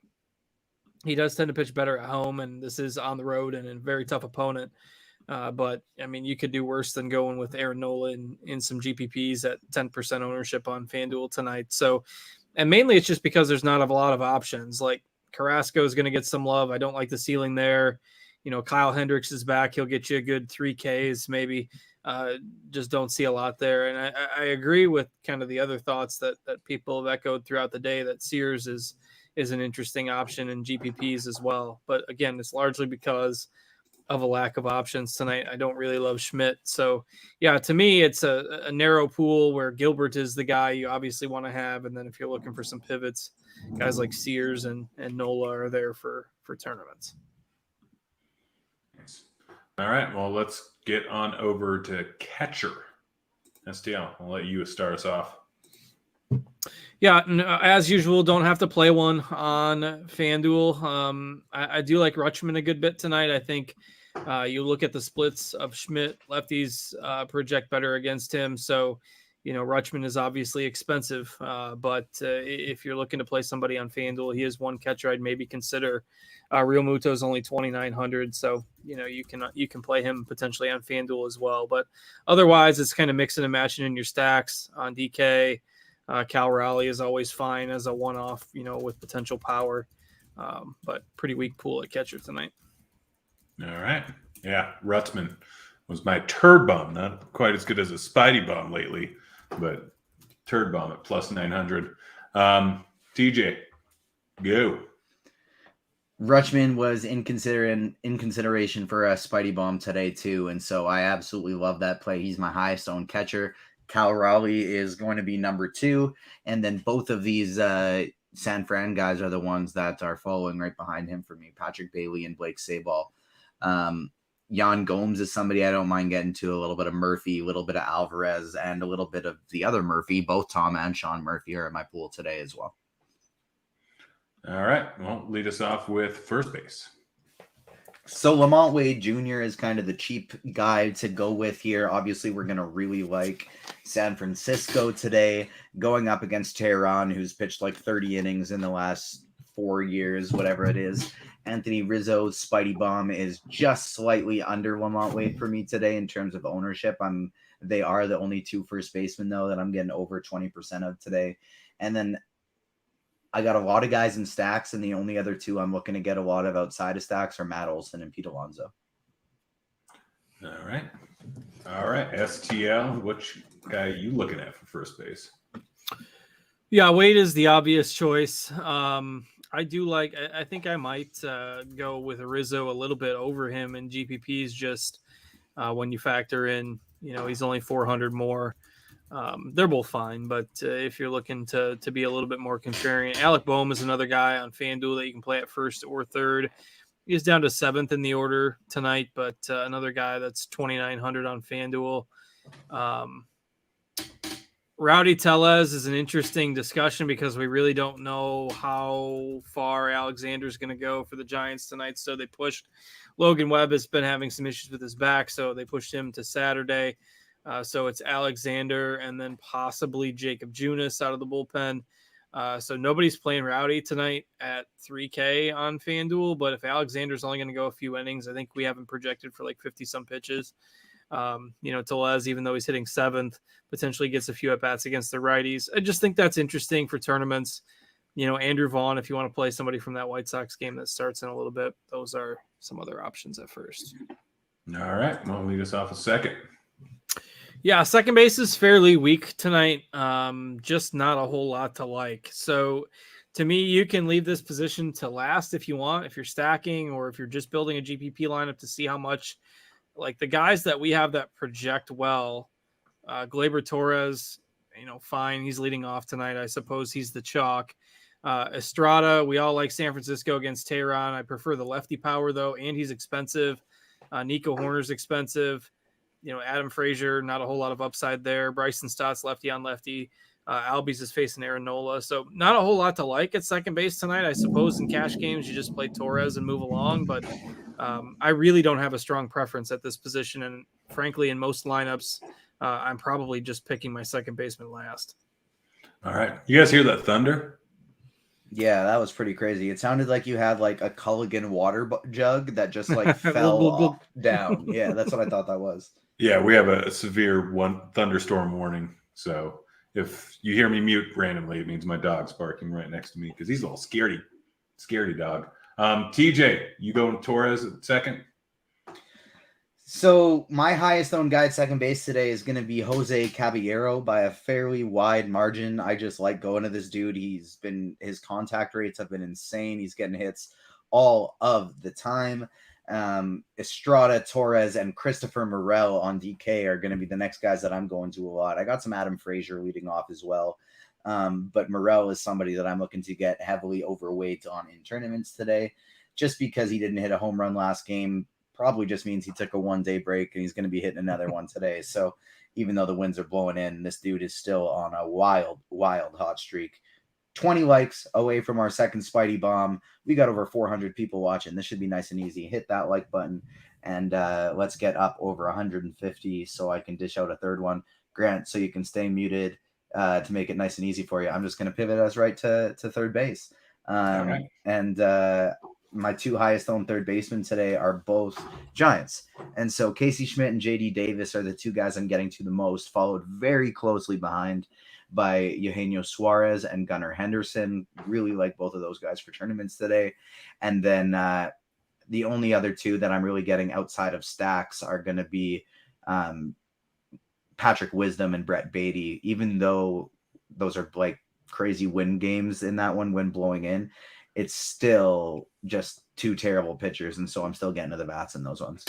He does tend to pitch better at home, and this is on the road and a very tough opponent. But, I mean, you could do worse than going with Aaron Nola in some GPPs at 10% ownership on FanDuel tonight. So, and mainly it's just because there's not a lot of options. Like Carrasco is going to get some love. I don't like the ceiling there. Kyle Hendricks is back. He'll get you a good 3Ks maybe. Just don't see a lot there. And I agree with kind of the other thoughts that people have echoed throughout the day, that Sears is an interesting option in GPPs as well. But again, it's largely because of a lack of options tonight. I don't really love Schmidt. So yeah, to me, it's a narrow pool where Gilbert is the guy you obviously want to have. And then if you're looking for some pivots, guys like Sears and Nola are there for for tournaments. Nice. All right. Well, let's get on over to catcher. STL, I'll let you start us off. Yeah, as usual, don't have to play one on FanDuel. I do like Rutschman a good bit tonight. I think you look at the splits of Schmidt, lefties project better against him. So, Rutschman is obviously expensive. But if you're looking to play somebody on FanDuel, he is one catcher I'd maybe consider. Real Muto is only 2,900, so you can play him potentially on FanDuel as well. But otherwise, it's kind of mixing and matching in your stacks on DK. Cal Raleigh is always fine as a one-off, with potential power, but pretty weak pool at catcher tonight. All right. Yeah, Rutzman was my turd bomb. Not quite as good as a Spidey bomb lately, but turd bomb at plus 900. TJ, go. Rutschman was in consideration for a Spidey bomb today too, and so I absolutely love that play. He's my highest owned catcher. Cal Raleigh is going to be number 2, and then both of these San Fran guys are the ones that are following right behind him for me. Patrick Bailey and Blake Sabol. Jan Gomes is somebody I don't mind getting to. A little bit of Murphy, a little bit of Alvarez, and a little bit of the other Murphy. Both Tom and Sean Murphy are in my pool today as well. All right. Well, lead us off with first base. So Lamont Wade Jr. is kind of the cheap guy to go with here. Obviously, we're going to really like San Francisco today, going up against Tehran, who's pitched like 30 innings in the last 4 years, whatever it is. Anthony Rizzo's Spidey bomb is just slightly under Lamont Wade for me today in terms of ownership. They are the only 2 first basemen, though, that I'm getting over 20% of today. And then I got a lot of guys in stacks, and the only other 2 I'm looking to get a lot of outside of stacks are Matt Olson and Pete Alonso. All right. STL, which guy are you looking at for first base? Yeah, Wade is the obvious choice. I think I might go with Rizzo a little bit over him in GPPs just when you factor in, he's only 400 more. They're both fine, but if you're looking to be a little bit more contrarian, Alec Boehm is another guy on FanDuel that you can play at first or third. He's down to 7th in the order tonight, but another guy that's 2,900 on FanDuel. Rowdy Tellez is an interesting discussion because we really don't know how far Alexander's going to go for the Giants tonight. So they pushed Logan Webb has been having some issues with his back, so they pushed him to Saturday. So it's Alexander and then possibly Jacob Junis out of the bullpen. So nobody's playing Rowdy tonight at 3K on FanDuel, but if Alexander's only going to go a few innings, I think we have him projected for like 50-some pitches. Tellez, even though he's hitting 7th, potentially gets a few at-bats against the righties. I just think that's interesting for tournaments. Andrew Vaughn, if you want to play somebody from that White Sox game that starts in a little bit, those are some other options at first. All right. Well, lead us off a second. Yeah, second base is fairly weak tonight. Just not a whole lot to like. So to me, you can leave this position to last if you want, if you're stacking or if you're just building a GPP lineup to see how much, like the guys that we have that project well, Gleyber Torres, fine. He's leading off tonight. I suppose he's the chalk. Estrada, we all like San Francisco against Tehran. I prefer the lefty power though, and he's expensive. Nico Horner's expensive. Adam Frazier, not a whole lot of upside there. Bryson Stott's lefty on lefty. Albies is facing Aaron Nola. So not a whole lot to like at second base tonight. I suppose in cash games, you just play Torres and move along. But I really don't have a strong preference at this position. And frankly, in most lineups, I'm probably just picking my second baseman last. All right. You guys hear that thunder? Yeah, that was pretty crazy. It sounded like you had like a Culligan water jug that just like fell down. Yeah, that's what I thought that was. Yeah, we have a severe thunderstorm warning. So if you hear me mute randomly, it means my dog's barking right next to me because he's a little scaredy dog. TJ, you going Torres at second? So my highest owned guy at second base today is going to be Jose Caballero by a fairly wide margin. I just like going to this dude. His contact rates have been insane. He's getting hits all of the time. Estrada, Torres, and Christopher Morel on DK are going to be the next guys that I'm going to a lot. I got some Adam Frazier leading off as well. But Morel is somebody that I'm looking to get heavily overweight on in tournaments today. just because he didn't hit a home run last game probably just means he took a 1-day break and he's going to be hitting another one today. So even though the winds are blowing in, this dude is still on a wild hot streak. 20 likes away from our second Spidey bomb. We got over 400 people watching. This should be nice and easy. Hit that like button, and let's get up over 150 so I can dish out a third one. Grant, so you can stay muted to make it nice and easy for you. I'm just going to pivot us right to third base. Right. And my 2 highest owned third basemen today are both Giants. And so Casey Schmidt and JD Davis are the 2 guys I'm getting to the most, followed very closely behind by Eugenio Suarez and Gunnar Henderson. Really like both of those guys for tournaments today. And then the only other 2 that I'm really getting outside of stacks are going to be Patrick Wisdom and Brett Beatty, even though those are like crazy win games in that one when blowing in. It's still just 2 terrible pitchers, and so I'm still getting to the bats in those ones.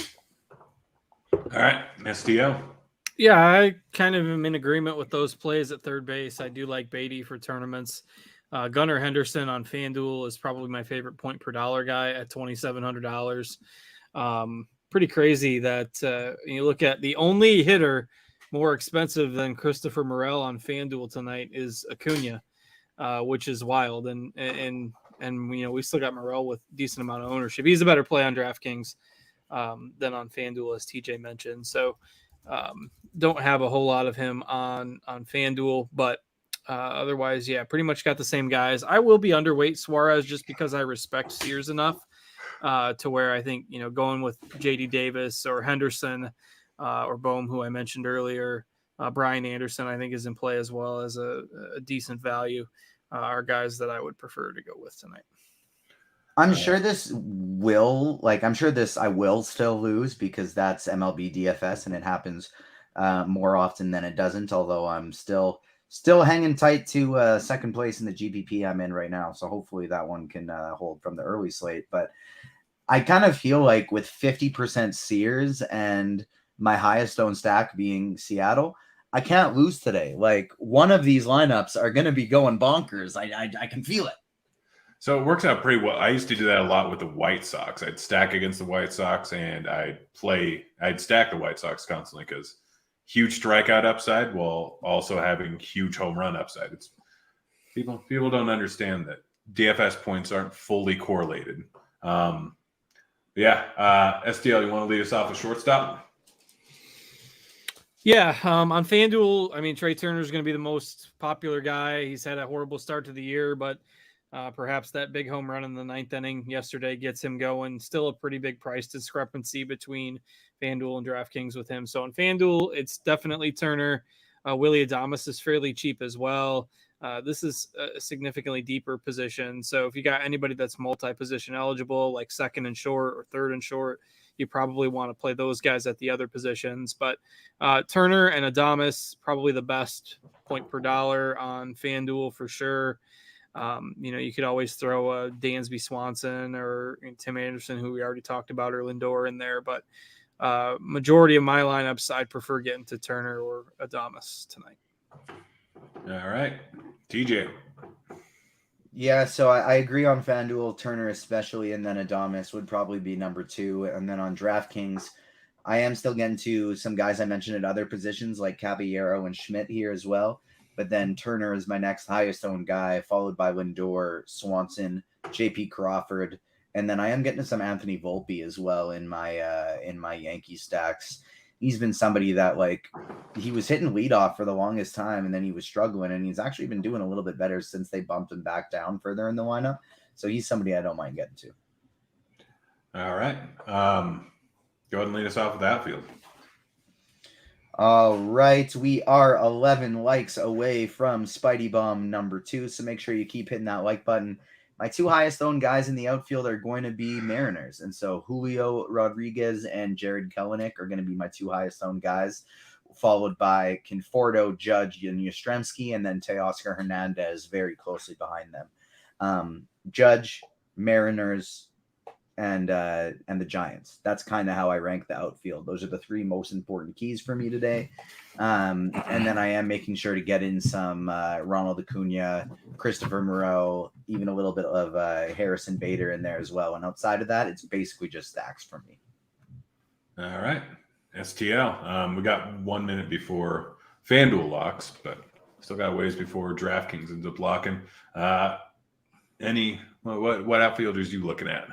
All right, STO. Yeah, I kind of am in agreement with those plays at third base. I do like Beatty for tournaments. Gunnar Henderson on FanDuel is probably my favorite point per dollar guy at $2,700. Pretty crazy that you look at the only hitter more expensive than Christopher Morel on FanDuel tonight is Acuna, which is wild. And we still got Morel with decent amount of ownership. He's a better play on DraftKings than on FanDuel, as TJ mentioned. So don't have a whole lot of him on FanDuel, but otherwise, yeah, pretty much got the same guys. I will be underweight Suarez just because I respect Sears enough to where I think, going with JD Davis or Henderson or Bohm, who I mentioned earlier, Brian Anderson, I think is in play as well as a decent value. Are guys that I would prefer to go with tonight. I'm sure I will still lose because that's MLB DFS and it happens more often than it doesn't, although I'm still hanging tight to second place in the GPP I'm in right now. So hopefully that one can hold from the early slate. But I kind of feel like with 50% Sears and my highest owned stack being Seattle, I can't lose today. Like one of these lineups are going to be going bonkers. I can feel it. So it works out pretty well. I used to do that a lot with the White Sox. I'd stack against the White Sox, and I'd stack the White Sox constantly because huge strikeout upside while also having huge home run upside. It's people don't understand that DFS points aren't fully correlated. STL, you want to lead us off with shortstop? Yeah, on FanDuel, I mean, Trey Turner is going to be the most popular guy. He's had a horrible start to the year, but perhaps that big home run in the 9th inning yesterday gets him going. Still a pretty big price discrepancy between FanDuel and DraftKings with him. So on FanDuel, it's definitely Turner. Willy Adames is fairly cheap as well. This is a significantly deeper position. So if you got anybody that's multi-position eligible, like second and short or third and short, you probably want to play those guys at the other positions. But Turner and Adames, probably the best point per dollar on FanDuel for sure. You could always throw a Dansby Swanson or Tim Anderson, who we already talked about, or Lindor in there. But majority of my lineups, I'd prefer getting to Turner or Adames tonight. All right. TJ. Yeah, so I agree on FanDuel, Turner especially, and then Adames would probably be number 2. And then on DraftKings, I am still getting to some guys I mentioned at other positions like Caballero and Schmidt here as well. But then Turner is my next highest owned guy, followed by Lindor, Swanson, JP Crawford. And then I am getting to some Anthony Volpe as well in my Yankee stacks. He's been somebody that he was hitting leadoff for the longest time and then he was struggling, and he's actually been doing a little bit better since they bumped him back down further in the lineup. So he's somebody I don't mind getting to. All right. Go ahead and lead us off with the outfield. All right. We are 11 likes away from Spidey Bomb number 2. So make sure you keep hitting that like button. My 2 highest owned guys in the outfield are going to be Mariners. And so Julio Rodriguez and Jared Kelenic are going to be my 2 highest owned guys, followed by Conforto, Judge, and Yastrzemski, and then Teoscar Hernandez very closely behind them. Judge, Mariners, and the Giants. That's kind of how I rank the outfield. Those are the three most important keys for me today. And then I am making sure to get in some Ronald Acuna, Christopher Moreau, even a little bit of Harrison Bader in there as well. And outside of that, it's basically just stacks for me. All right. STL. We got 1 minute before FanDuel locks, but still got ways before DraftKings ends up locking. What outfielders you looking at?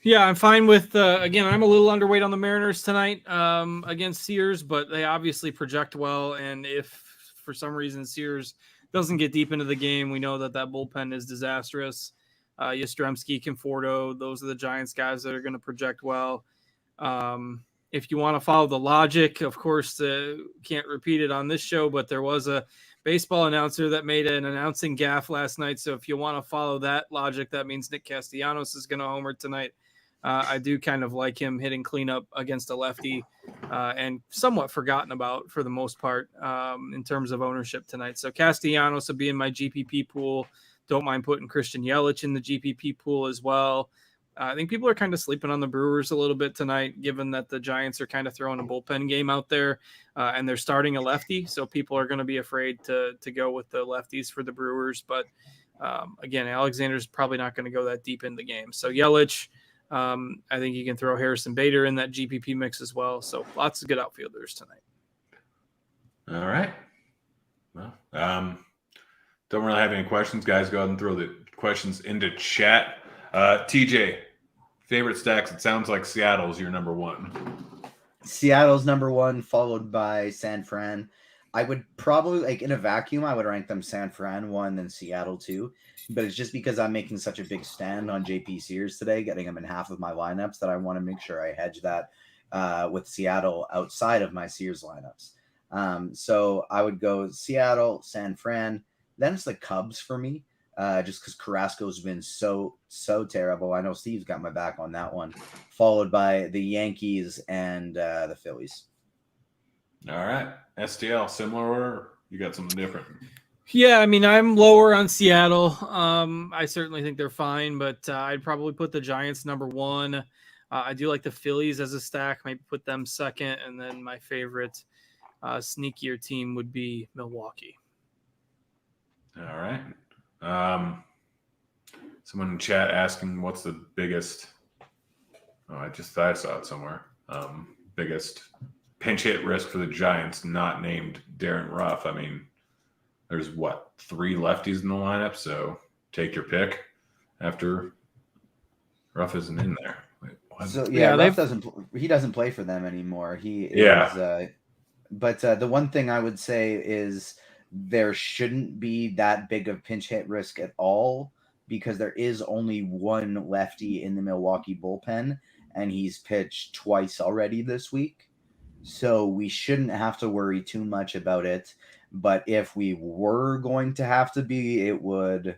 Yeah, I'm fine with, again, I'm a little underweight on the Mariners tonight against Sears, but they obviously project well. And if for some reason Sears doesn't get deep into the game, we know that bullpen is disastrous. Yastrzemski, Conforto, those are the Giants guys that are going to project well. If you want to follow the logic, of course, can't repeat it on this show, but there was a baseball announcer that made an announcing gaffe last night. So if you want to follow that logic, that means Nick Castellanos is going to homer tonight. I do kind of like him hitting cleanup against a lefty and somewhat forgotten about for the most part in terms of ownership tonight. So Castellanos will be in my GPP pool. Don't mind putting Christian Yelich in the GPP pool as well. I think people are kind of sleeping on the Brewers a little bit tonight, given that the Giants are kind of throwing a bullpen game out there and they're starting a lefty. So people are going to be afraid to go with the lefties for the Brewers. But again, Alexander's probably not going to go that deep in the game. So Yelich, I think you can throw Harrison Bader in that GPP mix as well. So lots of good outfielders tonight. All right. Well, don't really have any questions, guys. Go ahead and throw the questions into chat. TJ, favorite stacks? It sounds like Seattle's your number one. Seattle's number one, followed by San Fran. I would probably, like in a vacuum, I would rank them San Fran 1, then Seattle 2. But it's just because I'm making such a big stand on JP Sears today, getting him in half of my lineups, that I want to make sure I hedge that with Seattle outside of my Sears lineups. So I would go Seattle, San Fran. Then it's the Cubs for me. Just because Carrasco's been so terrible. I know Steve's got my back on that one. Followed by the Yankees and the Phillies. All right. STL, similar order? You got something different? Yeah, I mean, I'm lower on Seattle. I certainly think they're fine, but I'd probably put the Giants number one. I do like the Phillies as a stack. Maybe put them second. And then my favorite sneakier team would be Milwaukee. All right. Someone in chat asking what's the biggest I saw it somewhere. Biggest pinch hit risk for the Giants, not named Darren Ruff. I mean, there's 3 lefties in the lineup, so take your pick after Ruff isn't in there. Wait, what? So yeah, Ruff doesn't play for them anymore. But the one thing I would say is there shouldn't be that big of pinch hit risk at all, because there is only one lefty in the Milwaukee bullpen, and he's pitched twice already this week. So we shouldn't have to worry too much about it. But if we were going to have to be, it would,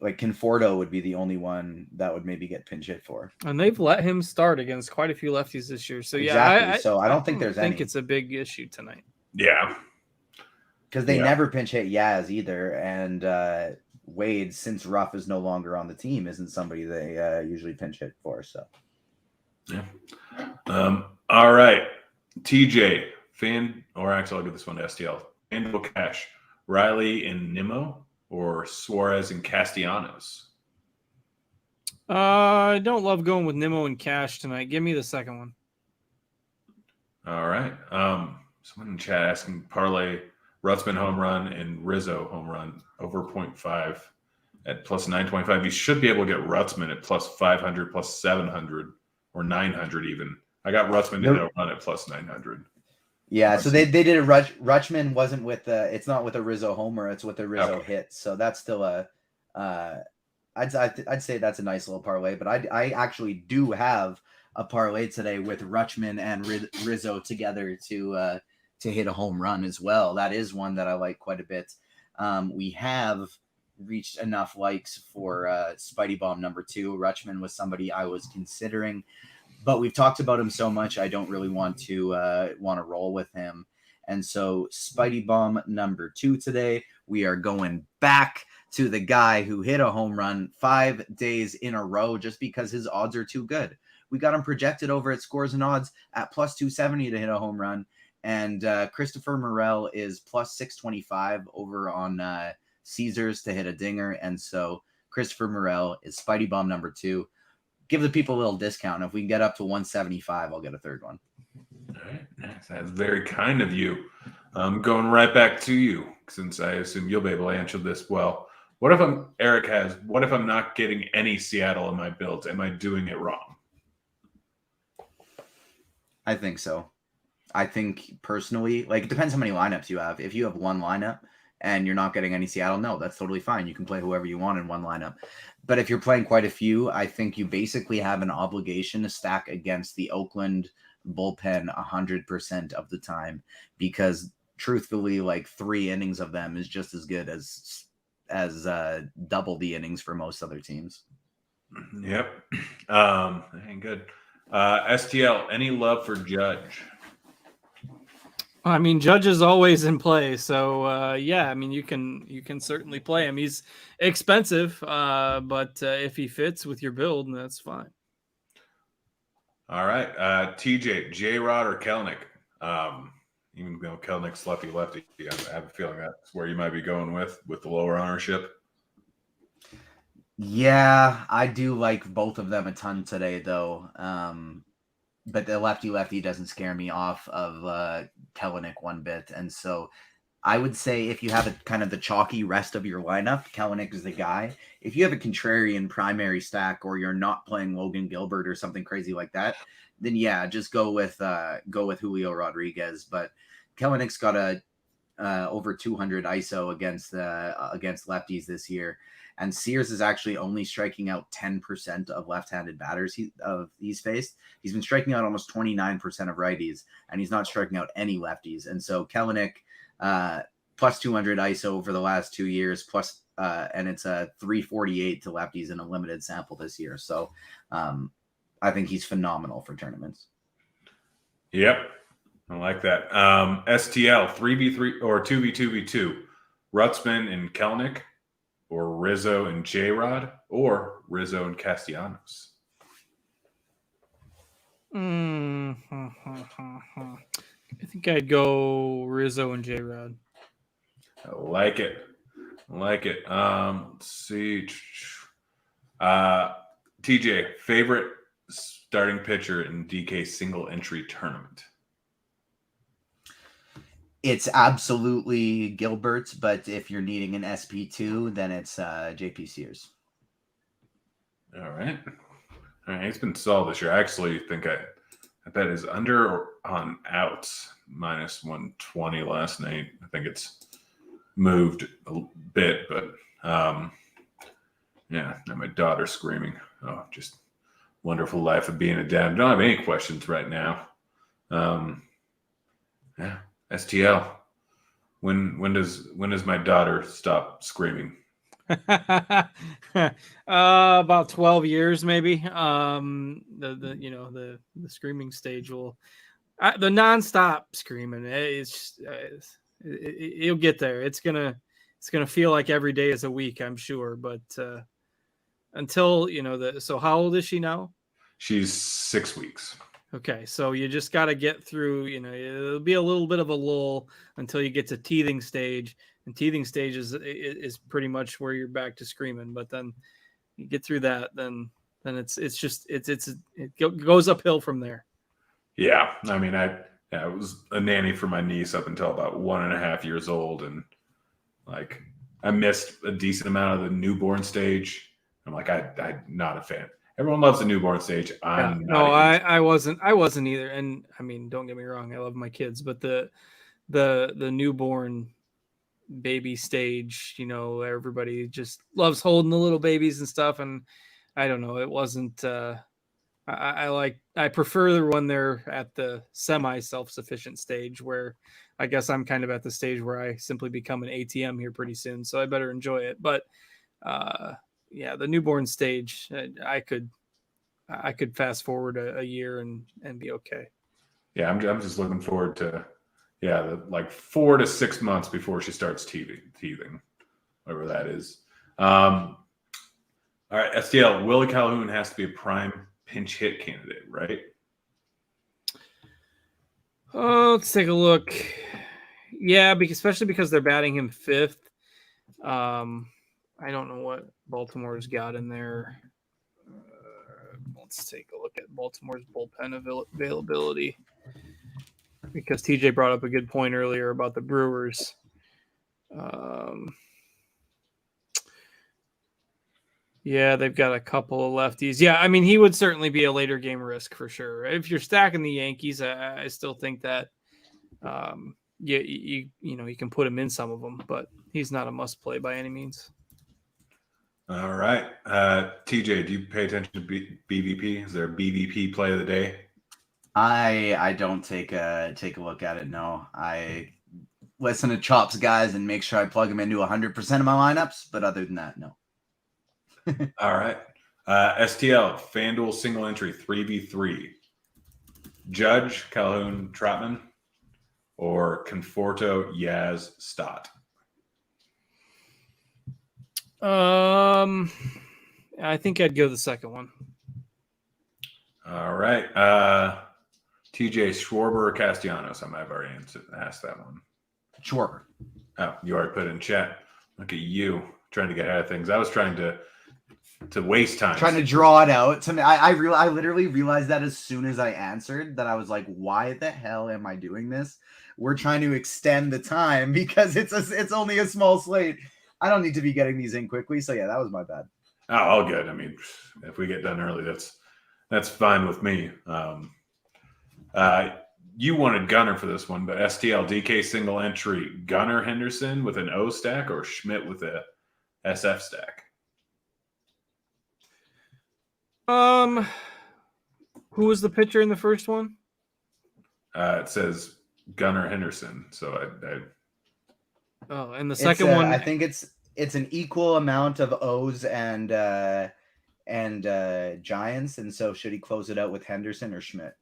like, Conforto would be the only one that would maybe get pinch hit for. And they've let him start against quite a few lefties this year. So exactly. I don't think there's any. I think it's a big issue tonight. Yeah. Because they never pinch hit Yaz either. And Wade, since Ruff is no longer on the team, isn't somebody they usually pinch hit for. So, yeah. All right. TJ, I'll give this one to STL. Fanduel Cash, Riley and Nimmo, or Suarez and Castellanos? I don't love going with Nimmo and Cash tonight. Give me the second one. All right. Someone in chat asking parlay Rutzman home run and Rizzo home run over 0.5 at plus 925. You should be able to get Rutzman at plus 500, plus 700, or 900 even. I got Rutzman to run at plus 900. Yeah, so they did a Rutschman wasn't with it's not with a Rizzo homer, it's with a Rizzo hit. So that's still I'd say that's a nice little parlay, but I actually do have a parlay today with Rutschman and Rizzo together to hit a home run as well. That is one that I like quite a bit. We have reached enough likes for Spidey Bomb number 2. Rutschman was somebody I was considering, but we've talked about him so much, I don't really want to roll with him. And so Spidey Bomb number 2 today, we are going back to the guy who hit a home run 5 days in a row just because his odds are too good. We got him projected over at Scores and Odds at plus 270 to hit a home run. And Christopher Morel is plus 625 over on Caesars to hit a dinger. And so Christopher Morel is Spidey Bomb number 2. Give the people a little discount. If we can get up to 175, I'll get a third one. All right. Nice. That's very kind of you. Going right back to you, since I assume you'll be able to answer this well. What if I'm not getting any Seattle in my builds? Am I doing it wrong? I think so. I think personally, like, it depends how many lineups you have. If you have one lineup and you're not getting any Seattle, no, that's totally fine. You can play whoever you want in one lineup. But if you're playing quite a few, I think you basically have an obligation to stack against the Oakland bullpen 100% of the time, because truthfully, like 3 innings of them is just as good as double the innings for most other teams. Yep. Ain't good. STL, any love for Judge? I mean, Judge is always in play, so yeah. I mean, you can certainly play him. He's expensive, but if he fits with your build, that's fine. All right, TJ, J-Rod or Kelnick? Even though Kelnick's lefty, I have a feeling that's where you might be going with the lower ownership. Yeah, I do like both of them a ton today, though. But the lefty doesn't scare me off of Kelenic one bit. And so I would say if you have a kind of the chalky rest of your lineup, Kelenic is the guy. If you have a contrarian primary stack, or you're not playing Logan Gilbert or something crazy like that, then yeah, just go with Julio Rodriguez. But Kelenic's got a over 200 ISO against lefties this year. And Sears is actually only striking out 10% of left-handed batters he's faced. He's been striking out almost 29% of righties, and he's not striking out any lefties. And so Kelenic, plus 200 ISO over the last 2 years, plus, and it's a 348 to lefties in a limited sample this year. So I think he's phenomenal for tournaments. Yep, I like that. STL, 3v3 or 2v2v2, Rutzman and Kelenic, or Rizzo and J-Rod, or Rizzo and Castellanos? I think I'd go Rizzo and J-Rod. I like it. Let's see. TJ, favorite starting pitcher in DK single entry tournament? It's absolutely Gilbert's, but if you're needing an SP2, then it's JP Sears. All right. It's been solid this year. I actually think I bet is under or on outs minus 120 last night. I think it's moved a bit, but yeah. Now my daughter's screaming. Oh, just wonderful life of being a dad. Don't have any questions right now. Yeah. STL, when does my daughter stop screaming? About 12 years, maybe. The screaming stage will, the nonstop screaming. You'll get there. It's gonna feel like every day is a week, I'm sure. But until so how old is she now? She's 6 weeks. Okay, so you just got to get through, it'll be a little bit of a lull until you get to teething stage, and teething stage is pretty much where you're back to screaming. But then you get through that, then it goes uphill from there. Yeah, I mean, I was a nanny for my niece up until about 1.5 years old, and like I missed a decent amount of the newborn stage. I'm like, I'm not a fan. Everyone loves the newborn stage. I wasn't either. And I mean, don't get me wrong, I love my kids, but the newborn baby stage, everybody just loves holding the little babies and stuff. And I don't know, it wasn't, I prefer when they're at the semi self-sufficient stage, where I guess I'm kind of at the stage where I simply become an ATM here pretty soon. So I better enjoy it. But, yeah, the newborn stage, I could fast forward a year and be okay. Yeah, I'm just looking forward to like 4 to 6 months before she starts teething, whatever that is. All right, STL. Willie Calhoun has to be a prime pinch hit candidate, right? Oh, let's take a look. Yeah, especially because they're batting him fifth. I don't know what Baltimore's got in there. Let's take a look at Baltimore's bullpen availability, because TJ brought up a good point earlier about the Brewers. Yeah, they've got a couple of lefties. Yeah, I mean, he would certainly be a later game risk for sure. If you're stacking the Yankees, I still think that you can put him in some of them, but he's not a must play by any means. All right. TJ, do you pay attention to BVP? Is there a BVP play of the day? I don't take a look at it. No, I listen to Chops guys and make sure I plug them into 100% of my lineups. But other than that, no. All right. STL, FanDuel single entry 3v3. Judge, Calhoun, Trotman, or Conforto, Yaz, Stott? I think I'd go the second one. All right. TJ, Schwarber or Castellanos? I might have already asked that one. Schwarber. Oh, you already put it in chat. Look at you trying to get ahead of things. I was trying to waste time. Trying to draw it out. To me, I literally realized that as soon as I answered that I was like, why the hell am I doing this? We're trying to extend the time because it's only a small slate. I don't need to be getting these in quickly. So yeah, that was my bad. Oh, all good. I mean, if we get done early, that's fine with me. You wanted Gunner for this one, but STL DK single entry, Gunner Henderson with an O stack or Schmidt with a SF stack? Who was the pitcher in the first one? It says Gunner Henderson. So Oh, and the second one, I think it's an equal amount of O's and Giants, and so should he close it out with Henderson or Schmidt?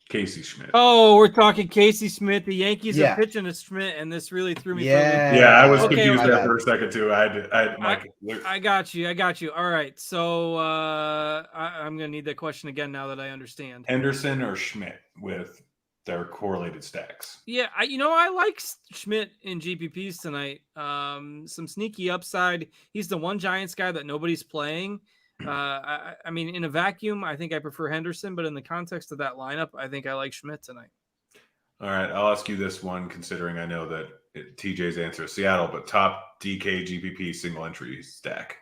Casey Schmidt. Oh, we're talking Casey Schmidt. The Yankees Yeah. are pitching to Schmidt, and this really threw me. Yeah. Yeah, I was Okay, confused my there bad. for a second too. I got you. All right. So I'm going to need that question again now that I understand. Henderson or Schmidt with their correlated stacks. Yeah, I like Schmidt in GPPs tonight. Some sneaky upside. He's the one Giants guy that nobody's playing. I mean, in a vacuum, I think I prefer Henderson, but in the context of that lineup, I think I like Schmidt tonight. All right, I'll ask you this one, considering I know that TJ's answer is Seattle, but top DK GPP single entry stack.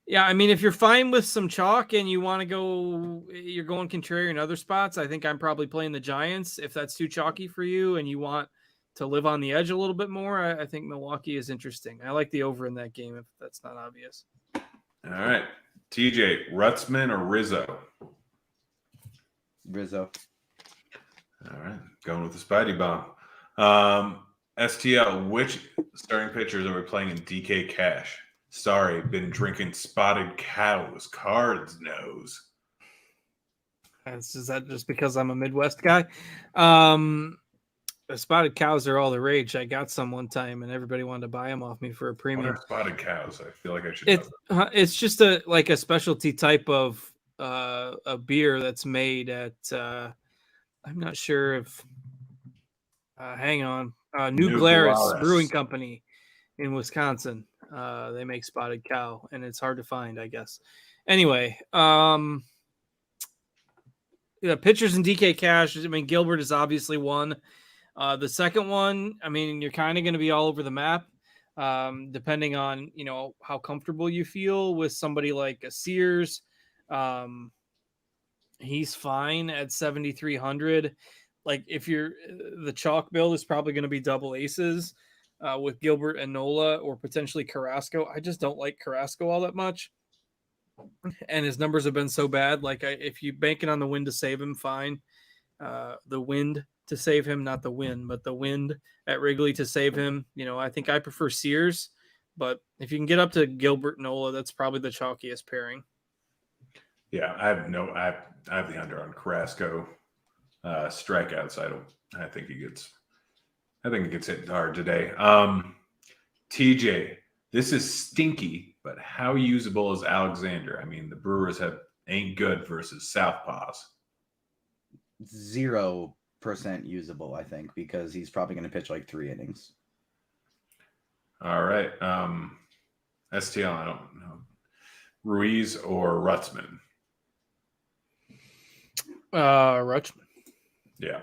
Yeah, I mean, if you're fine with some chalk and you want to go, you're going contrary in other spots, I think I'm probably playing the Giants. If that's too chalky for you and you want to live on the edge a little bit more, I think Milwaukee is interesting. I like the over in that game, if that's not obvious. All right, TJ, Rutzman or Rizzo? Rizzo. All right, going with the Spidey bomb. STL, which starting pitchers are we playing in DK Cash? Sorry, been drinking Spotted Cows. Cards knows. Is that just because I'm a Midwest guy? The Spotted Cows are all the rage. I got some one time, and everybody wanted to buy them off me for a What premium. are Spotted Cows? I feel like I should know. It's just a specialty type of a beer that's made at I'm not sure if hang on, New Glarus Brewing Company in Wisconsin. They make Spotted Cow, and it's hard to find, I guess. Anyway, pitchers in DK Cash. I mean, Gilbert is obviously one. The second one, I mean, you're kind of going to be all over the map, depending on how comfortable you feel with somebody like a Sears. He's fine at 7,300. Like if the chalk build is probably going to be double aces with Gilbert and Nola or potentially Carrasco. I just don't like Carrasco all that much. And his numbers have been so bad. Like if you banking on the wind to save him, fine. The wind to save him, not the win, but the wind at Wrigley to save him. I think I prefer Sears, but if you can get up to Gilbert Nola, that's probably the chalkiest pairing. Yeah, I have the under on Carrasco strikeouts. I think he gets hit hard today. TJ, this is stinky, but how usable is Alexander? I mean, the Brewers ain't good versus Southpaws. 0% usable, I think, because he's probably going to pitch like 3 innings. All right. STL, I don't know. Ruiz or Rutzman? Rutschman. Yeah.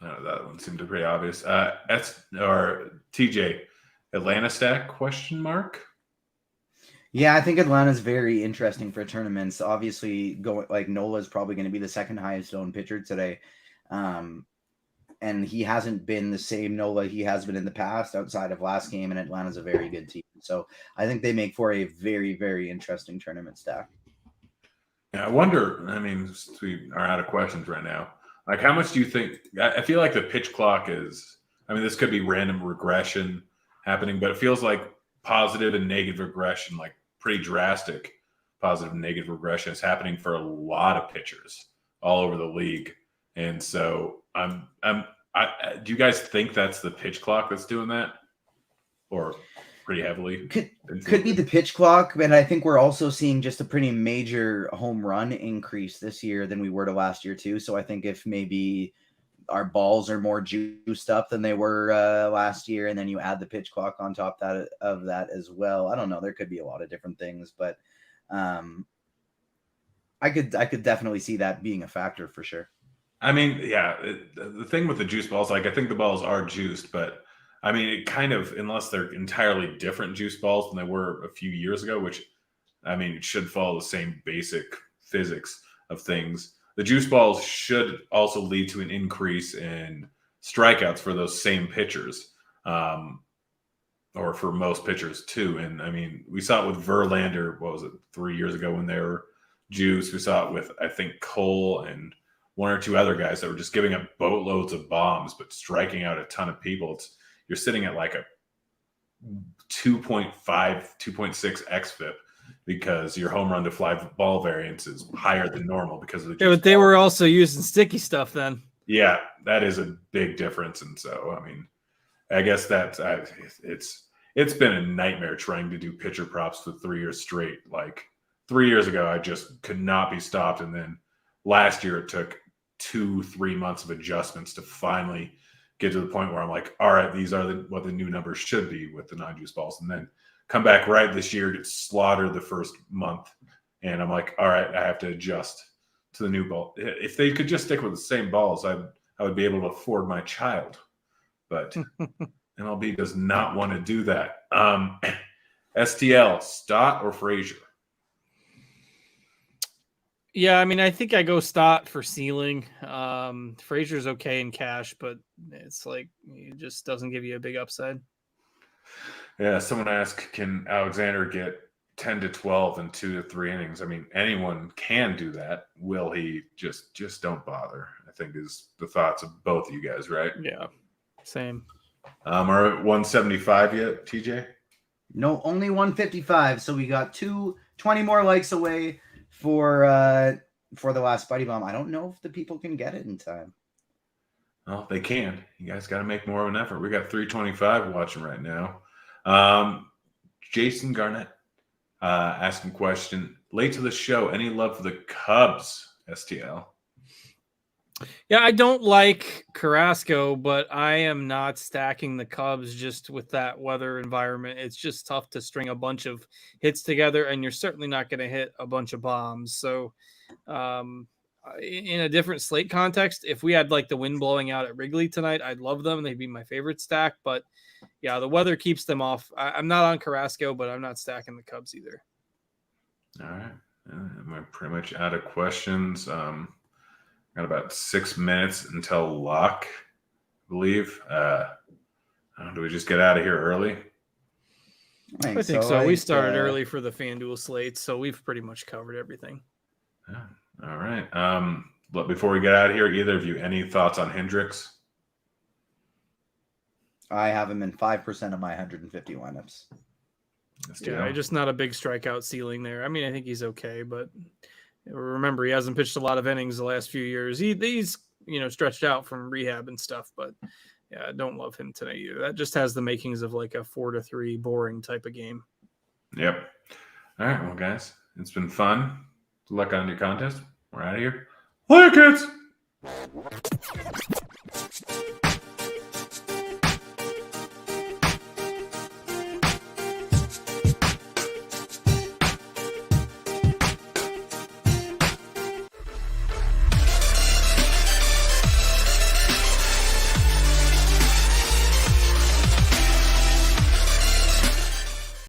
That one seemed pretty obvious. Or TJ, Atlanta stack, question mark? Yeah, I think Atlanta's very interesting for tournaments. Obviously, Nola's probably going to be the second highest owned pitcher today. And he hasn't been the same Nola he has been in the past outside of last game, and Atlanta's a very good team. So I think they make for a very, very interesting tournament stack. Yeah, I wonder, I mean, we are out of questions right now. Like, how much do you think? I feel like the pitch clock is, I mean, this could be random regression happening, but it feels like positive and negative regression, like pretty drastic positive and negative regression is happening for a lot of pitchers all over the league. And so do you guys think that's the pitch clock that's doing that, or pretty heavily? Could be the pitch clock, but I think we're also seeing just a pretty major home run increase this year than we were to last year too. So I think if maybe our balls are more juiced up than they were last year, and then you add the pitch clock on top of that as well. I don't know. There could be a lot of different things, but I could definitely see that being a factor for sure. I mean, yeah, the thing with the juice balls, like I think the balls are juiced, but I mean, it kind of, unless they're entirely different juice balls than they were a few years ago, which, I mean, it should follow the same basic physics of things. The juice balls should also lead to an increase in strikeouts for those same pitchers, or for most pitchers too. And I mean, we saw it with Verlander, what was it, 3 years ago when they were juiced. We saw it with, I think, Cole and one or two other guys that were just giving up boatloads of bombs, but striking out a ton of people. You're sitting at like a 2.5, 2.6 xFIP because your home run to fly ball variance is higher than normal because of the. Yeah, but they were also using sticky stuff then. Yeah, that is a big difference. And so, I mean, I guess it's been a nightmare trying to do pitcher props for 3 years straight. Like 3 years ago, I just could not be stopped. And then last year, it took 2-3 months of adjustments to finally get to the point where I'm like, all right, these are what the new numbers should be with the non-juice balls. And then come back right this year, get slaughtered the first month. And I'm like, all right, I have to adjust to the new ball. If they could just stick with the same balls, I would be able to afford my child. But MLB does not want to do that. STL, Stott or Frazier? Yeah, I mean, I think I go Stott for ceiling. Frazier's okay in cash, but it's like it just doesn't give you a big upside. Yeah, someone asked, can Alexander get 10 to 12 in 2 to 3 innings? I mean, anyone can do that. Will he? Just don't bother, I think is the thoughts of both of you guys, right? Yeah, same. Are at 175 yet, TJ? No, only 155. So we got 20 more likes away for the last Buddy Bomb. I don't know if the people can get it in time. Well, they can. You guys got to make more of an effort. We got 325 watching right now. Jason Garnett asking question. Late to the show, any love for the Cubs, STL? Yeah, I don't like Carrasco, but I am not stacking the Cubs just with that weather environment. It's just tough to string a bunch of hits together, and you're certainly not going to hit a bunch of bombs. So in a different slate context, if we had like the wind blowing out at Wrigley tonight, I'd love them. They'd be my favorite stack. But yeah, the weather keeps them off. I'm not on Carrasco, but I'm not stacking the Cubs either. All right. I'm pretty much out of questions. Got about 6 minutes until lock, I believe. Do we just get out of here early? I think so. We started early for the FanDuel slate, so we've pretty much covered everything. Yeah. All right. But before we get out of here, either of you, any thoughts on Hendricks? I have him in 5% of my 150 lineups. Yeah, I'm just not a big strikeout ceiling there. I mean, I think he's okay, but remember, he hasn't pitched a lot of innings the last few years. He's stretched out from rehab and stuff, but Yeah, I don't love him tonight either. That just has the makings of like a 4-3 boring type of game. Yep. All right, well, guys, it's been fun. Good luck on your contest. We're out of here. Later, kids.